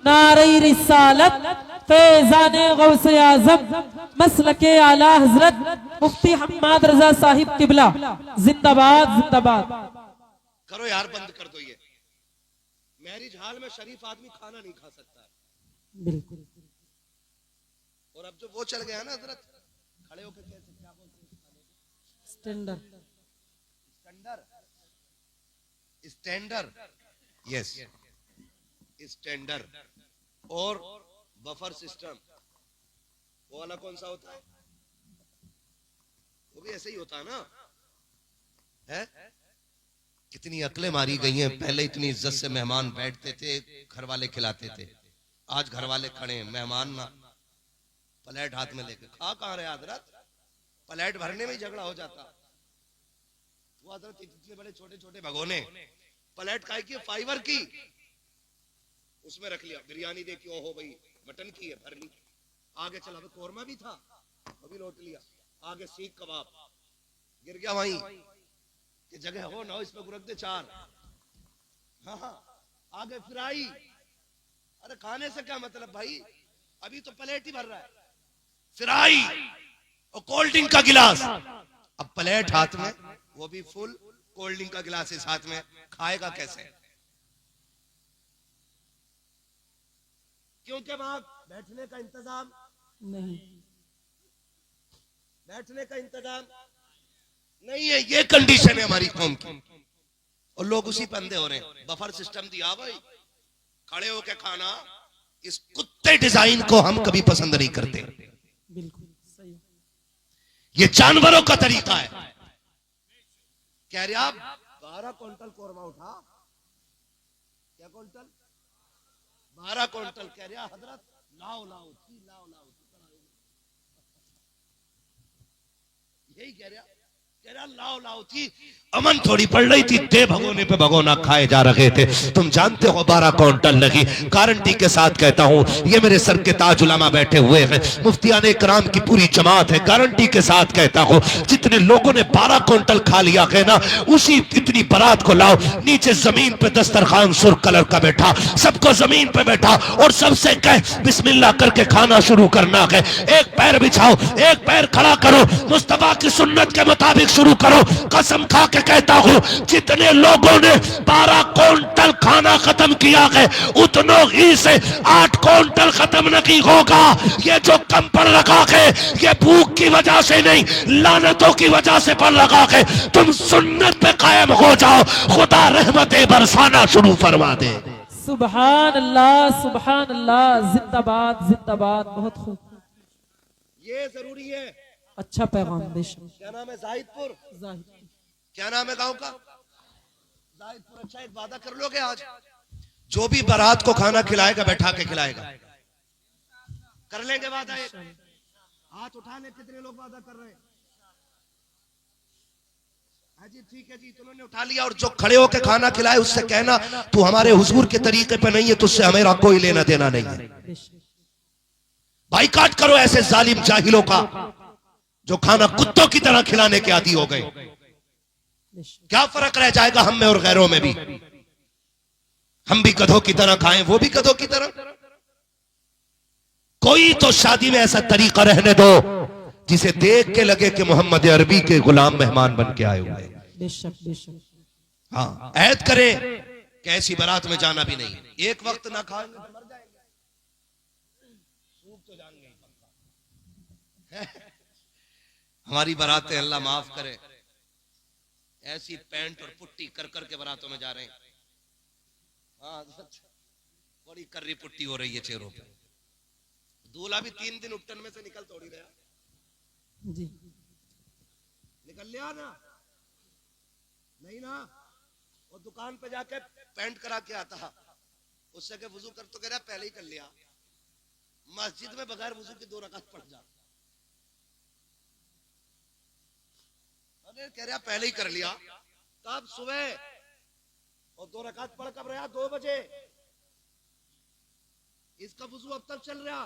नारे रिसालत, फैज़ाने गौसे आज़म मसलके आला हजरत मुफ्ती हम्माद रजा साहिब किबला जिंदाबाद जिंदाबाद। करो यार, बंद कर दो ये। मैरिज हाल में शरीफ आदमी खाना नहीं खा सकता है। बिल्कुल। और अब जो वो चल गया ना हजरत, खड़े होकर कैसे क्या बोलते हैं? स्टैंडर, स्टैंडर, यस स्टैंडर और बफर सिस्टम। वो वाला कौन सा होता है? वो भी ऐसे ही होता है ना? है? कितनी अकलें मारी गई हैं। पहले इतनी इज्जत से मेहमान बैठते थे, घर वाले खिलाते थे। आज घर वाले खड़े हैं, मेहमान ना, प्लेट हाथ में लेके खा कहां रहे हजरत? प्लेट भरने में ही झगड़ा हो जाता। वो हजरत इतने बड़े छोटे छोटे भगोने, प्लेट काय की? फाइबर की, उसमें रख लिया। बिरयानी देखी, ओहो भाई मटन की है, भर ली। आगे चला, कोरमा भी था, अभी लौट लिया। आगे सीख कबाब, गिर गया वहीं कि जगह हो ना हो इसमें गुरक दे 4। हाँ, आगे फ्राई। अरे खाने से क्या मतलब भाई, अभी तो प्लेट ही भर रहा है। फ्राई और कोल्ड ड्रिंक का गिलास। अब प्लेट हाथ में, वो भी फुल, कोल्ड ड्रिंक का गिलास इस हाथ में, खाएगा कैसे? क्योंकि वहां बैठने का इंतजाम नहीं, बैठने का इंतजाम नहीं है। ये कंडीशन है हमारी कौम की और लोग उसी पे अंधे हो रहे हैं। बफर सिस्टम दिया भाई, खड़े होके खाना, इस कुत्ते डिजाइन को हम कभी पसंद नहीं करते। बिल्कुल सही। ये जानवरों का तरीका है। कह रहे आप 12 क्विंटल कोरमा उठा, क्या क्विंटल? 12 क्विंटल। कह रहे हजरत लाओ लाओ थी, लाओ लाओ यही कह रहा लाओ लाओ थी। अमन थोड़ी पड़ रही थी, दे भगोने पे भगोना खाए जा रहे थे। तुम जानते हो 12 क्विंटल लगी। गारंटी के साथ कहता हूं, ये मेरे सर के ताज उलमा बैठे हुए हैं, मुफ्तियाने कराम की पूरी जमात है। गारंटी के साथ कहता हूं, जितने लोगों ने 12 क्विंटल खा लिया है ना, उसी इतनी बारात को लाओ, नीचे जमीन पे दस्तरखान सुर्ख कलर का बैठा, सबको जमीन पे बैठा और सबसे कह बिस्मिल्लाह करके खाना शुरू करना है। एक पैर बिछाओ, एक पैर खड़ा करो, मुस्तफा की सुन्नत के मुताबिक शुरू करो। कसम खा के कहता हूं, जितने लोगों ने 12 क्विंटल खाना खत्म किया है, उतनों ही से 8 क्विंटल खत्म नहीं होगा। ये जो कम पड़ रखा है, ये भूख की वजह से नहीं, लानतों की वजह से पड़ रखा है। तुम सुन्नत पे कायम हो जाओ, खुदा रहमतें बरसाना शुरू फरमा दे। सुभान अल्लाह, सुभान अल्लाह, जिंदाबाद जिंदाबाद। बहुत खूब, ये जरूरी है। अच्छा पैगाम। बेशक। क्या नाम है? जाहिदपुर। जाहिद। क्या नाम है गांव का? जाहिदपुर। अच्छा, एक वादा कर लोगे आज, जो भी बारात को खाना खिलाएगा बैठा के खिलाएगा। कर लेंगे वादा? एक हाथ उठा ले, कितने लोग वादा कर रहे हैं? हाँ जी, ठीक है जी, तुमने उठा लिया। और जो खड़े होके खाना खिलाए उससे कहना, तू हमारे हुजूर के तरीके पे नहीं है, तुझसे हमें कोई लेना देना नहीं है। बाइकाट करो ऐसे जालिम जाहिलों का, जो खाना कुत्तों की तरह खिलाने के आदी हो गए। क्या फर्क रह जाएगा हम में और गैरों में भी? हम भी गधों की तरह खाएं, वो भी गधों की तरह। कोई तो शादी में ऐसा तरीका रहने दो जिसे देख के लगे कि मोहम्मद अरबी के गुलाम मेहमान बन के आए हुए। बेशक बेशक। हाँ, ऐद करे कि ऐसी बारात में जाना भी नहीं। एक वक्त ना खाएंगे तो मर जाएंगे, सूख तो जाएंगे। हमारी बारातें अल्लाह माफ करे, ऐसी पैंट और पुट्टी कर कर के बारातों में जा रहे हैं। हाँ, बड़ी कर्री पुट्टी हो रही है चेहरों पे। दूल्हा भी 3 दिन उपटन में से निकल थोड़ी रहा जी। निकल लिया ना? नहीं ना। और दुकान पे जाके पैंट करा के आता, उससे के वुजू कर तो कह रहा पहले ही कर लिया। मस्जिद में बगैर वुजू के 2 रकात पढ़ जा। अरे कह रहा पहले ही कर लिया। कब? सुबह। और 2 रकात पढ़ कब रहा? 2 बजे। इसका वुजू अब तक चल रहा।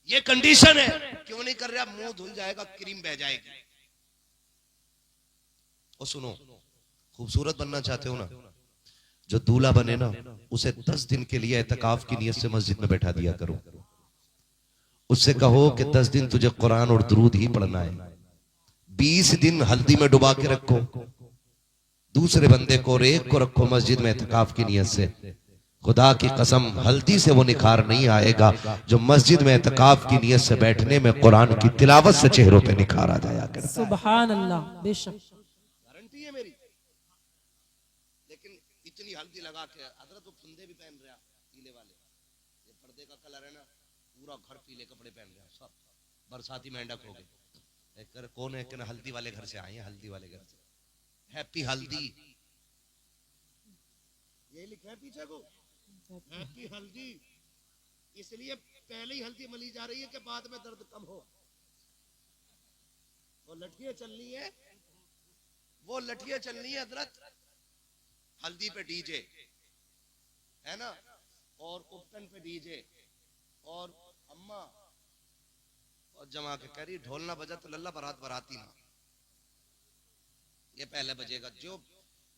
ये कंडीशन है। क्यों नहीं कर रहा? मुंह धुल जाएगा, क्रीम बह जाएगी। और सुनो, खूबसूरत बनना चाहते हो ना, जो दूल्हा बने ना, उसे 10 दिन के लिए एतकाफ की नियत से मस्जिद में बैठा दिया करो। उससे कहो कि 10 दिन तुझे कुरान और दुरूद ही पढ़ना है। 20 दिन हल्दी में डुबा के रखो, दूसरे बंदे को और एक को रखो मस्जिद में एतकाफ की नियत से। खुदा की कसम, हल्दी से वो निखार नहीं आएगा जो मस्जिद में एतकाफ की नियत से बैठने में कुरान की तिलावत से चेहरों पे निखार आ जाया करता है। सुभान अल्लाह। बेशक, गारंटी है मेरी। लेकिन इतनी हल्दी लगा के हजरत वो फंदे भी पहन रहा, पीले वाले, ये पर्दे का कलर है ना, पूरा घर पीले कपड़े पहन रहा, सब बरसाती मेंढक हो गए। कौन है कि हल्दी वाले घर से आए हैं, हल्दी वाले घर से, हैप्पी हल्दी, ये लिखा है पीछे को, हैप्पी हल्दी। इसलिए पहले ही हल्दी मली जा रही है कि बाद में दर्द कम हो। वो लठियां चलनी है, वो लठियां चलनी है हजरत, हल्दी पे डीजे है ना, और उपटन पे डीजे, और अम्मा और जमा के कह रही ढोल ना बजा तो लल्ला बारात बराती ना। ये पहले बजेगा।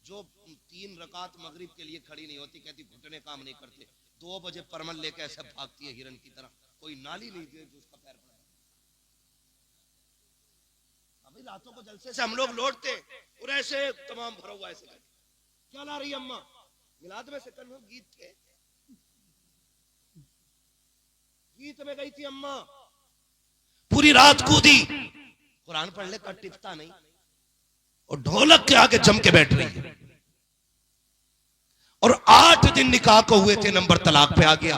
जो 3 रकात मगरिब के लिए खड़ी नहीं होती, कहती घुटने काम नहीं करते, 2 बजे परमल लेके ऐसे भागती है हिरन की तरह, कोई नाली नहीं दे जो उसका पैर पड़ा। अभी रातों को जलसे से हम लोग लौटते और ऐसे तमाम भरा हुआ ऐसे क्या ला रही अम्मा? मिलाद में से कल गीत में गई थी अम्मा, पूरी रात कूदी, कुरान पढ़ ले कर टिकता नहीं, और ढोलक के आगे जम के बैठ रही है। और 8 दिन निकाह को हुए थे, नंबर तलाक पे आ गया।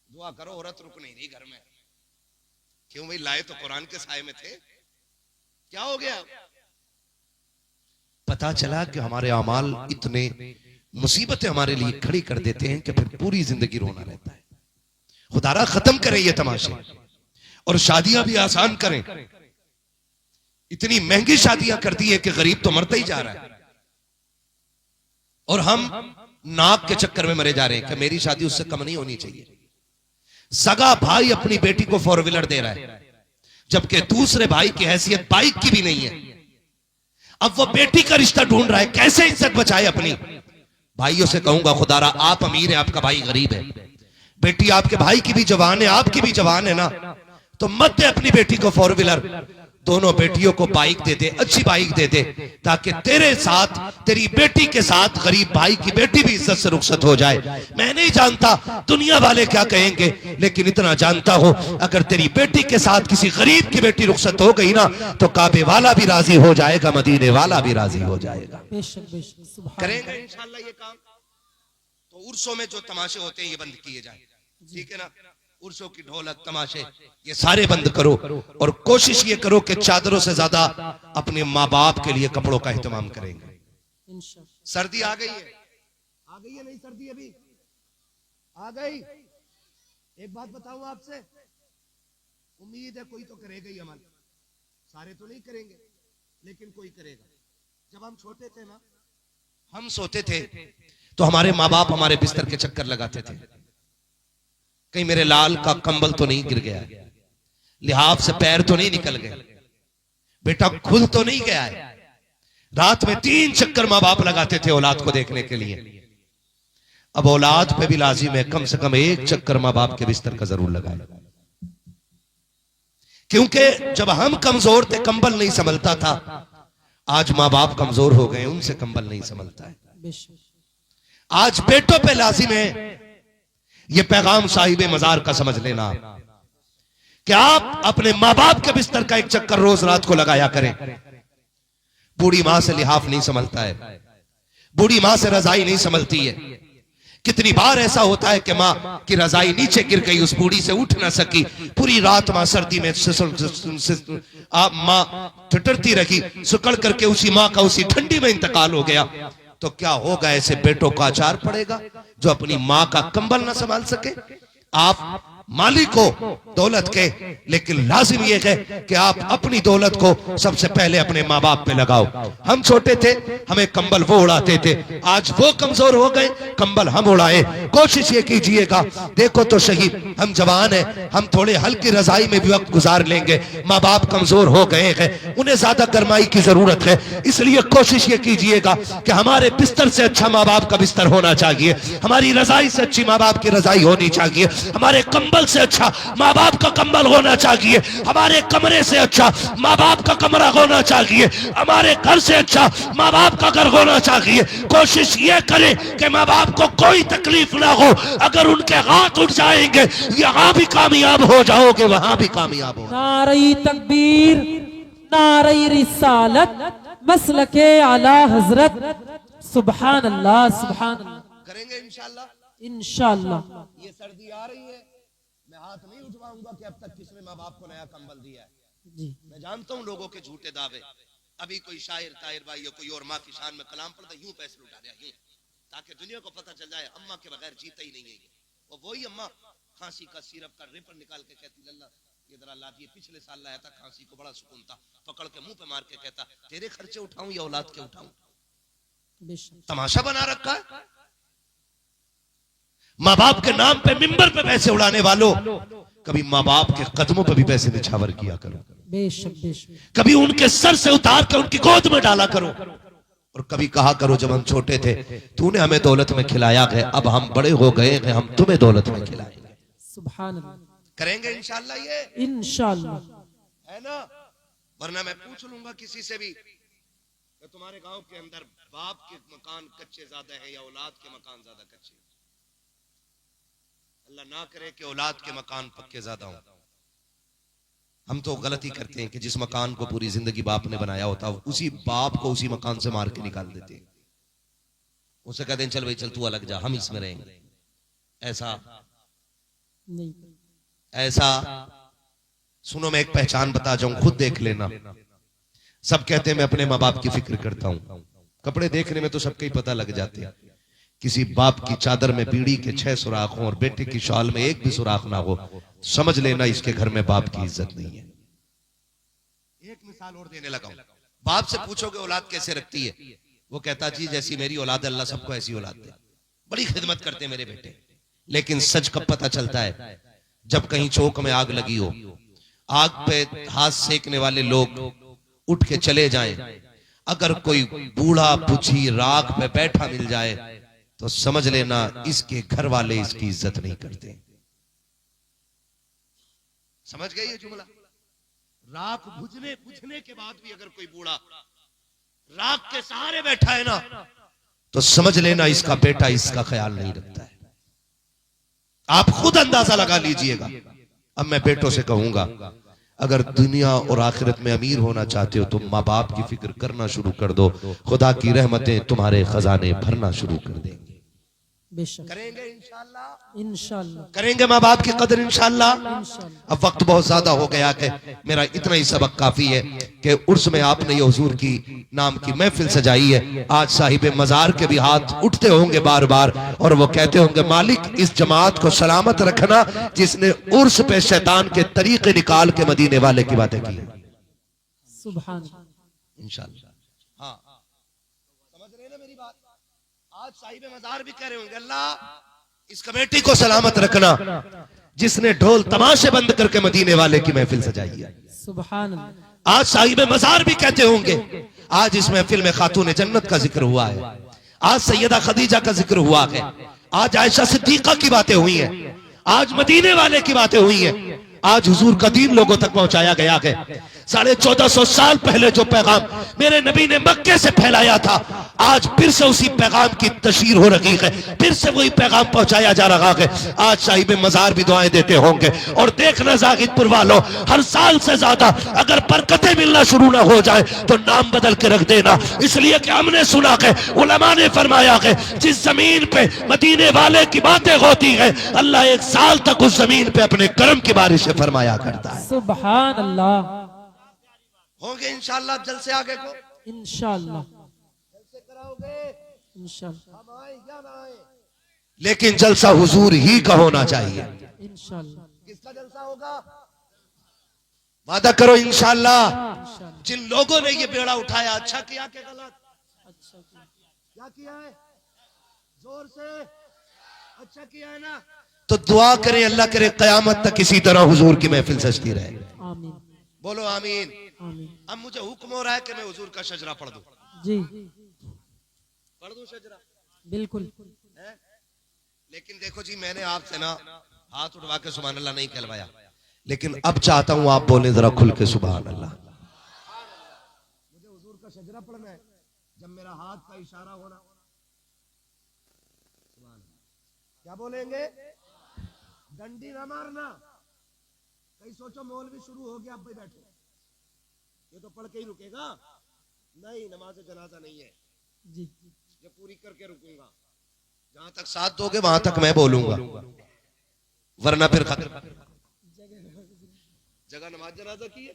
दुआ करो औरत रुक नहीं रही घर में। क्यों भाई, लाए तो कुरान के साए में थे, क्या हो गया? पता चला कि हमारे अमाल इतने मुसीबतें हमारे लिए खड़ी कर देते हैं कि फिर पूरी जिंदगी रोना रहता है। खुदारा खत्म करें ये तमाशे और शादियां भी आसान करें। इतनी महंगी शादियां कर दी है कि गरीब तो मरता ही जा रहा है और हम नाक के चक्कर में मरे जा रहे हैं कि मेरी शादी उससे कम नहीं होनी चाहिए। सगा भाई अपनी बेटी को 4 व्हीलर दे रहा है जबकि दूसरे भाई की हैसियत बाइक की भी नहीं है। अब वो बेटी का रिश्ता ढूंढ रहा है, कैसे इज्जत बचाए अपनी। भाइयों से कहूंगा, खुदारा आप अमीर हैं, आपका भाई गरीब है, बेटी आपके भाई की भी जवान है, आपकी भी जवान है ना, तो मत दे अपनी बेटी को 4 व्हीलर। दोनों बेटियों को बाइक दे दे, अच्छी बाइक दे दे, ताकि तेरे साथ, तेरी बेटी के साथ गरीब भाई की बेटी भी इज्जत से रुखसत हो जाए। मैं नहीं जानता दुनिया वाले क्या कहेंगे, लेकिन इतना जानता हूं, अगर तेरी बेटी के साथ किसी गरीब की बेटी रुखसत हो गई ना, तो काबे वाला भी राजी हो जाएगा, मदीने वाला भी राजी हो जाएगा। बेशक बेशक, सुभान करेंगे इंशाल्लाह ये काम। तो उर्सों में जो तमाशे होते हैं ये बंद किए जाए, ठीक है ना। उर्सों की ढोलक तमाशे ये सारे बंद करो और कोशिश ये करो कि चादरों से ज्यादा अपने माँ बाप के लिए कपड़ों का एहतमाम करेंगे। इंशाअल्लाह। सर्दी आ गई है, आ गई है नहीं सर्दी अभी आ गई। एक बात बताऊं आपसे, उम्मीद है कोई तो करेगा ही अमल, सारे तो नहीं करेंगे लेकिन कोई करेगा। जब हम छोटे थे ना, हम सोते थे तो हमारे माँ बाप हमारे बिस्तर के चक्कर लगाते थे, कहीं मेरे लाल का कंबल तो नहीं गिर गया, लिहाफ से पैर तो नहीं निकल गए, बेटा खुल तो नहीं गया है। रात में 3 चक्कर माँ बाप लगाते थे औलाद को देखने के लिए। अब औलाद पे भी लाजिम है कम से कम 1 चक्कर माँ बाप के बिस्तर का जरूर लगाए, क्योंकि जब हम कमजोर थे कंबल नहीं संभलता था, आज माँ बाप कमजोर हो गए, उनसे कंबल नहीं संभलता है। आज बेटों पे लाजिम है, ये पैगाम साहिब मजार का समझ लेना कि आप अपने माँ बाप के बिस्तर का 1 चक्कर रोज रात को लगाया करें। बूढ़ी मां से लिहाफ नहीं संभलता है, बूढ़ी मां से रजाई नहीं संभलती है। कितनी बार ऐसा होता है कि माँ की रजाई नीचे गिर गई, उस बूढ़ी से उठ ना सकी, पूरी रात माँ सर्दी में माँ ठिठुरती रही, सुकड़ करके उसी माँ का उसी ठंडी में इंतकाल हो गया। तो क्या होगा, ऐसे बेटों का आचार पड़ेगा जो अपनी माँ का कंबल ना संभाल सके। आप मालिक हो दौलत के, लेकिन लाजिम यह है कि आप अपनी दौलत को सबसे पहले अपने माँ बाप पे लगाओ। हम छोटे थे, हमें कंबल वो उड़ाते थे, आज वो कमजोर हो गए, कंबल हम उड़ाए। कोशिश ये कीजिएगा, देखो तो सही, हम जवान हैं, हम थोड़े हल्की रजाई में भी वक्त गुजार लेंगे। माँ बाप कमजोर हो गए हैं, उन्हें ज्यादा गरमाई की जरूरत है, इसलिए कोशिश ये कीजिएगा कि हमारे बिस्तर से अच्छा माँ बाप का बिस्तर होना चाहिए, हमारी रजाई से अच्छी माँ बाप की रजाई होनी चाहिए, हमारे कंबल से अच्छा माँ बाप का कंबल होना चाहिए, हमारे कमरे से अच्छा माँ बाप का कमरा होना चाहिए, हमारे घर से अच्छा माँ बाप का घर होना चाहिए। कोशिश ये करें कि माँ बाप को कोई तकलीफ ना हो। अगर उनके हाथ उठ जाएंगे, यहाँ भी कामयाब हो जाओगे, वहां भी कामयाब हो। नारे तकबीर, नारे रिसालत, मसलके आला हजरत, सुभान अल्लाह, सुभान अल्लाह। करेंगे इंशाल्लाह, इंशाअल्लाह। ये सर्दी आ रही है, मैं हाथ नहीं उठवाऊंगा कि अब तक किसने माँ बाप को नया कंबल दिया है जी। मैं जानता हूँ लोगों के झूठे दावे। अभी कोई शायर ताहिर भाई या कोई और माँ की शान में कलाम पढ़ता, यूं पैसे लुटा दिया, यूं, ताकि दुनिया को पता चल जाए अम्मा के बगैर जीता ही नहीं है। और वही अम्मा खांसी का सिरप का रिपर निकाल के कहती, लल्ला ये जरा ला दिए, पिछले साल लाया था, खांसी को बड़ा सुकून था, पकड़ के मुंह पे मार के कहता, तेरे खर्चे उठाऊं या औलाद के उठाऊं। तमाशा बना रखा है। माँ बाप के नाम पे मिंबर पे पैसे उड़ाने वालों, कभी माँ बाप के कदमों पे भी पैसे निछावर किया करो, बेशक बेशक। कभी उनके सर से उतार के उनकी गोद में डाला करो, और कभी कहा करो जब हम छोटे थे तूने हमें दौलत में खिलाया है, अब हम बड़े हो गए हैं, हम तुम्हें दौलत में खिलाएंगे। सुभान अल्लाह। करेंगे इंशाल्लाह ये, इंशाअल्लाह, है ना। वरना मैं पूछ लूंगा किसी से भी कि तुम्हारे गांव के अंदर बाप के मकान कच्चे ज्यादा है या औलाद के मकान ज्यादा कच्चे। अल्लाह ना करे कि औलाद के मकान पक्के ज्यादा हों। हम तो गलती करते हैं कि जिस मकान को पूरी जिंदगी बाप ने बनाया होता उसी बाप को उसी मकान से मार के निकाल देते हैं। उसे कहते हैं चल भाई चल तू अलग जा, हम इसमें रहेंगे। ऐसा नहीं। ऐसा सुनो, मैं एक पहचान बता जाऊं, खुद देख लेना। सब कहते हैं मैं अपने माँ बाप की फिक्र करता हूं, कपड़े देखने में तो सबके ही पता लग जाते हैं। किसी बाप की चादर में बीड़ी के 6 सुराख हो और बेटे की शॉल में एक भी सुराख ना हो, समझ लेना इसके घर में बाप की इज्जत नहीं है। एक मिसाल और देने लगा हूं। बाप से पूछोगे औलाद कैसे रखती है, वो कहता जी जैसी मेरी औलाद अल्लाह सबको ऐसी औलाद दे, बड़ी खिदमत करते हैं मेरे बेटे। लेकिन सच कब पता चलता है, जब कहीं चौक में आग लगी हो, आग पे हाथ सेकने वाले लोग उठ के चले जाएं, अगर कोई बूढ़ा बुझी राख पे बैठा मिल जाए तो समझ लेना इसके घर वाले इसकी इज्जत नहीं करते। समझ गए ये जुमला? राख बुझने के बाद भी अगर कोई बूढ़ा राख के सहारे बैठा है ना, तो समझ लेना इसका बेटा इसका ख्याल नहीं रखता है। आप खुद अंदाजा लगा लीजिएगा। अब मैं बेटों से कहूंगा, अगर दुनिया और आखिरत में अमीर होना चाहते हो तो माँ बाप की फिक्र करना शुरू कर दो, खुदा की रहमतें तुम्हारे खजाने भरना शुरू कर देंगे। बेशक करेंगे इंशाल्लाह, इंशाल्लाह करेंगे माँ बाप की कदर इंशाल्लाह। अब वक्त बहुत ज्यादा हो गया है, मेरा इतना ही सबक काफी है कि उर्स में आपने ये हुजूर की नाम की महफिल सजाई है। आज साहिब मजार के भी हाथ उठते होंगे बार बार और वो कहते होंगे मालिक इस जमात को सलामत रखना जिसने उर्स पे शैतान के तरीके निकाल के मदीने वाले की बातें की। सुभान इंशाल्लाह। हाँ, समझ रहे हैं ना मेरी बात? आज साहिब मजार भी कह रहे होंगे अल्लाह इस कमेटी को सलामत रखना जिसने ढोल तमाशे बंद करके मदीने वाले की महफिल सजाई है। सुभान। आज साहिब मजार भी कहते होंगे, आज इस महफिल में खातून जन्नत का जिक्र हुआ है, आज सैयदा खदीजा का जिक्र हुआ है, आज आयशा सिद्दीका की बातें हुई हैं, आज मदीने वाले की बातें हुई हैं, आज हुजूर का दीन लोगों तक पहुंचाया गया है। 1450 साल पहले जो पैगाम मेरे नबी ने मक्के से फैलाया था, आज फिर से उसी पैगाम की तशहीर हो रही है, फिर से वही पैगाम पहुंचाया जा रहा है। आज साहिब मजार भी दुआएं देते होंगे। और देखना जाहिदपुर वालों, हर साल से ज्यादा अगर बरकतें मिलना शुरू ना हो जाए तो नाम बदल के रख देना, इसलिए कि हमने सुना है, उलमा ने फरमाया है, जिस जमीन पे मदीने वाले की बातें होती है अल्लाह 1 साल तक उस जमीन पे अपने करम की बारिश फरमाया करता है। सुभान अल्लाह। होंगे इंशाल्लाह जलसे आगे को, इंशाल्लाह जलसे कराओगे इंशाल्लाह हम आए या ना आए, लेकिन जलसा हुजूर ही का होना चाहिए। इंशाल्लाह। किसका जलसा होगा? वादा करो इंशाल्लाह। इंशाल्लाह। जिन लोगों ने ये बेड़ा उठाया, अच्छा किया कि गलत? अच्छा किया। क्या किया है? जोर से अच्छा किया है ना? तो दुआ करें, अल्लाह करे कयामत तक इसी तरह हुजूर की महफिल सजती रहे। आमीन। बोलो आमीन। आमीन। अब मुझे हुक्म हो रहा है कि मैं हुजूर का शजरा पढ़ दूं। जी पढ़ दूं शजरा? बिल्कुल। है? लेकिन देखो जी, मैंने आपसे ना हाथ उठवा के सुभान अल्लाह नहीं कहलवाया, लेकिन अब चाहता हूं आप बोले जरा खुल के सुभान अल्लाह। मुझे हुजूर का शजरा पढ़ना है, जब मेरा हाथ का इशारा होना, क्या बोलेंगे? डंडी ना मारना। कहीं सोचो मौलवी शुरू हो गया, अब भाई बैठो, ये तो पढ़ के ही रुकेगा। नहीं, नमाज जनाजा नहीं है जी, ये पूरी करके रुकूंगा। जहां तक साथ दोगे वहां तक मैं बोलूंगा, वरना फिर खत्म। जगह नमाज जनाजा की है,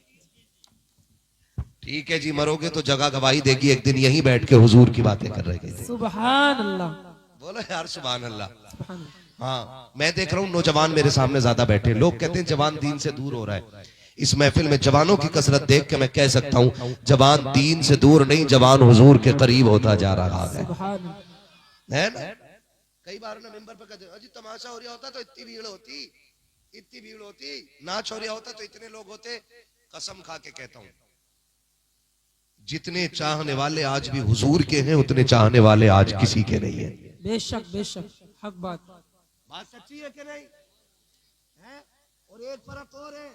ठीक है जी। मरोगे तो जगह गवाही देगी, एक दिन यहीं बैठ के हुजूर की बातें कर रहे थे। सुभान अल्लाह। बोलो यार सुभान अल्लाह। सुभान अल्लाह। हाँ, मैं देख रहा हूँ नौजवान मेरे सामने ज्यादा बैठे, लोग कहते हैं जवान दीन से दूर हो रहा है। इस महफिल में जवानों की कसरत देख के मैं कह सकता हूँ जवान दीन से दूर नहीं, जवान हुजूर के करीब होता जा रहा है ना? कई बार ना मिंबर पे कहते अजी तमाशा हो रहा होता तो इतनी भीड़ होती, इतनी भीड़ होती, नाच हो रहा होता तो इतने लोग होते। कसम खा के कहता हूँ, जितने चाहने वाले आज भी हुजूर के हैं, उतने चाहने वाले आज किसी के नहीं है। बेशक बेशक, हक बात सच्ची है कि नहीं है? और एक फर्क और है,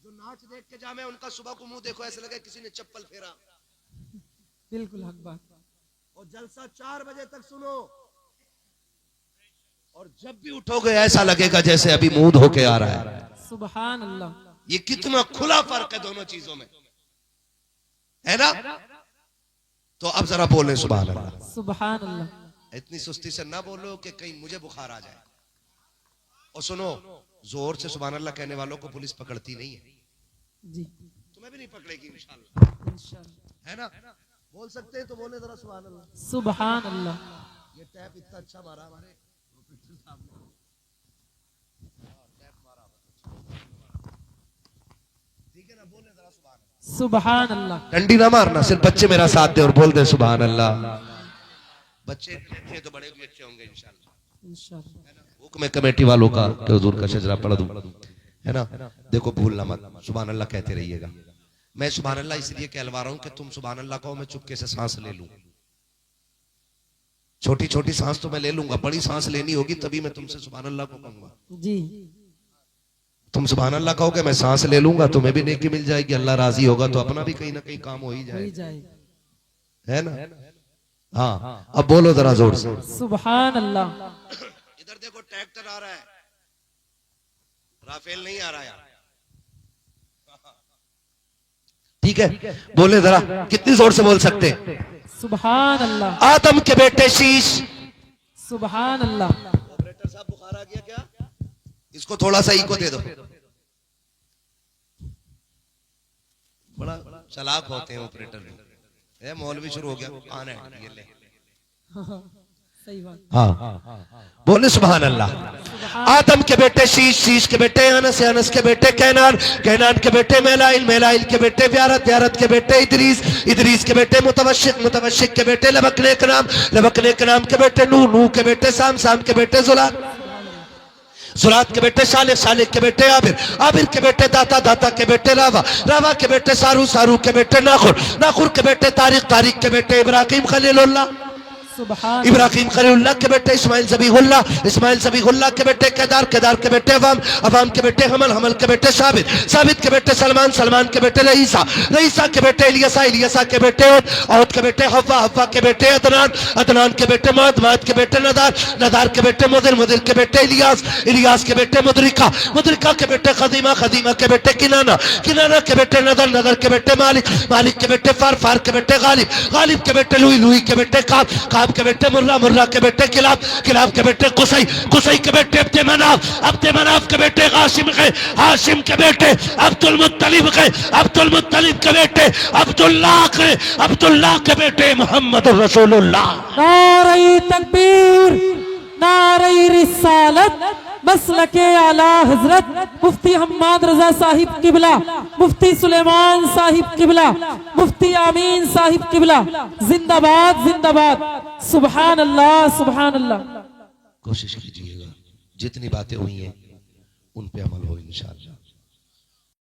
जो नाच देख के जामे उनका सुबह को मुंह देखो ऐसे लगे किसी ने चप्पल फेरा। बिल्कुल हक बात। और जलसा 4 बजे तक सुनो, और जब भी उठोगे ऐसा लगेगा जैसे अभी मुंह धो के आ रहा है। सुभान अल्लाह। ये कितना खुला फर्क है दोनों चीजों में, है ना? तो अब जरा बोले सुभान अल्लाह। सुभान अल्लाह। इतनी सुस्ती से ना बोलो कि कहीं मुझे बुखार आ जाए। और सुनो, जोर से सुभान अल्लाह कहने वालों को पुलिस पकड़ती नहीं है, जी तुम्हें भी नहीं पकड़ेगी इंशाअल्लाह, इंशाअल्लाह। है ना? बोल सकते हैं तो बोले जरा सुभान अल्लाह। सुभान अल्लाह। ये टैप इतना अच्छा मारा हमारे प्रोफेसर साहब ने। टैप मारा, ठीक है ना? बोले जरा सुभान अल्लाह। सुभान अल्लाह। डंडी ना मारना, सिर्फ बच्चे मेरा साथ दे और बोल दे सुभान अल्लाह। बच्चे अच्छे तो बड़े भी अच्छे होंगे इंशाअल्लाह। इंशाअल्लाह। हुक्म कमेटी वालों का कि हुजूर का शजरा पढ़ दूं, है ना? देखो भूलना मत, सुभान अल्लाह कहते रहिएगा। मैं सुभान अल्लाह इसलिए कहलवा रहा हूं कि तुम सुभान अल्लाह कहो, मैं चुपके से सांस ले लूं। छोटी छोटी सांस तो मैं ले लूंगा, बड़ी सांस लेनी होगी तभी मैं तुमसे सुभान अल्लाह को कहूंगा। जी तुम सुभान अल्लाह कहोगे, मैं सांस ले लूंगा, तुम्हें भी नेकी मिल जाएगी, अल्लाह राजी होगा तो अपना भी कहीं ना कहीं काम हो ही जाएगा, है ना? हाँ, अब बोलो जरा जोर से सुभान अल्लाह। इधर देखो, ट्रैक्टर आ रहा है, राफेल नहीं आ रहा यार। ठीक है, बोले जरा, कितनी जोर से बोल सकते हैं? सुभान अल्लाह। आदम के बेटे शीश। सुभान अल्लाह। ऑपरेटर साहब बुखार आ गया क्या? इसको थोड़ा सा इको दे दो। बड़ा चालाक होते हैं ऑपरेटर। मौलवी शुरू हो गया, आना है ये ले। सही बात। हाँ, बोले सुभान अल्लाह। आदम के बेटे शीश, शीश के बेटे अनस, अनस के बेटे कैनान, कैनान के बेटे मेलाइल, मेलाइल के बेटे व्यारत, व्यारत के बेटे इदरीस, इदरीस के बेटे मुतवशिक, मुतवशिक के बेटे लबकने के नाम, लबकने के नाम के बेटे नूह, नूह के बेटे साम, साम के बेटे जुलात, जुलात के बेटे सालिक, सालिक के बेटे आबिर, आबिर के बेटे दाता, दाता के बेटे रावा, रावा के बेटे सारू, सारू के बेटे नाखुर, नाखुर के बेटे तारिक, तारिक के बेटे इब्राहिम खलीलुल्लाह, इब्राहिम खलीलुल्लाह के बेटे इस्माइल ज़बीहुल्लाह, इस्माइल ज़बीहुल्लाह के बेटे केदार, केदार के बेटे अवाम, अवाम के बेटे हमल, हमल के बेटे साबित, साबित के बेटे सलमान, सलमान के बेटे रईसा, रईसा के बेटे इलियसा, इलियसा के बेटे औद, औद के बेटे हव्वा, हव्वा के बेटे अदनान, अदनान के बेटे माद, माद के बेटे नदार, नदार के बेटे मुदिर, मुदिर के बेटे इलियास, इलियास के बेटे मुदरिका, मुदरिका के बेटे खदीमा, खदीमा के बेटे किनाना, किनाना के बेटे नदर, नदर के बेटे मालिक, मालिक के बेटे फार, फार के बेटे गालिब, गालिब के बेटे लुई, लुई के बेटे काब, काब के बेटे मुर्रा, मुर्रा के बेटे किलाब, किलाब के बेटे कुसई, कुसई के बेटे अब्दे मनाफ, अब्दे मनाफ के बेटे हाशिम के, हाशिम के बेटे अब्दुल मुत्तलिब के, अब्दुल मुत्तलिब के बेटे अब्दुल्लाह के, अब्दुल्लाह के बेटे मोहम्मद रसूलुल्लाह। नारे तकबीर, नारे रिसालत, मसलके आला हजरत मुफ्ती हम्माद रजा साहिब किबला, मुफ्ती सुलेमान साहिब किबला, मुफ्ती आमीन साहिब किबला, जिंदाबाद जिंदाबाद। सुभान अल्लाह, सुभान अल्लाह। कोशिश कीजिएगा जितनी बातें हुई हैं उन पे अमल हो इंशाअल्लाह।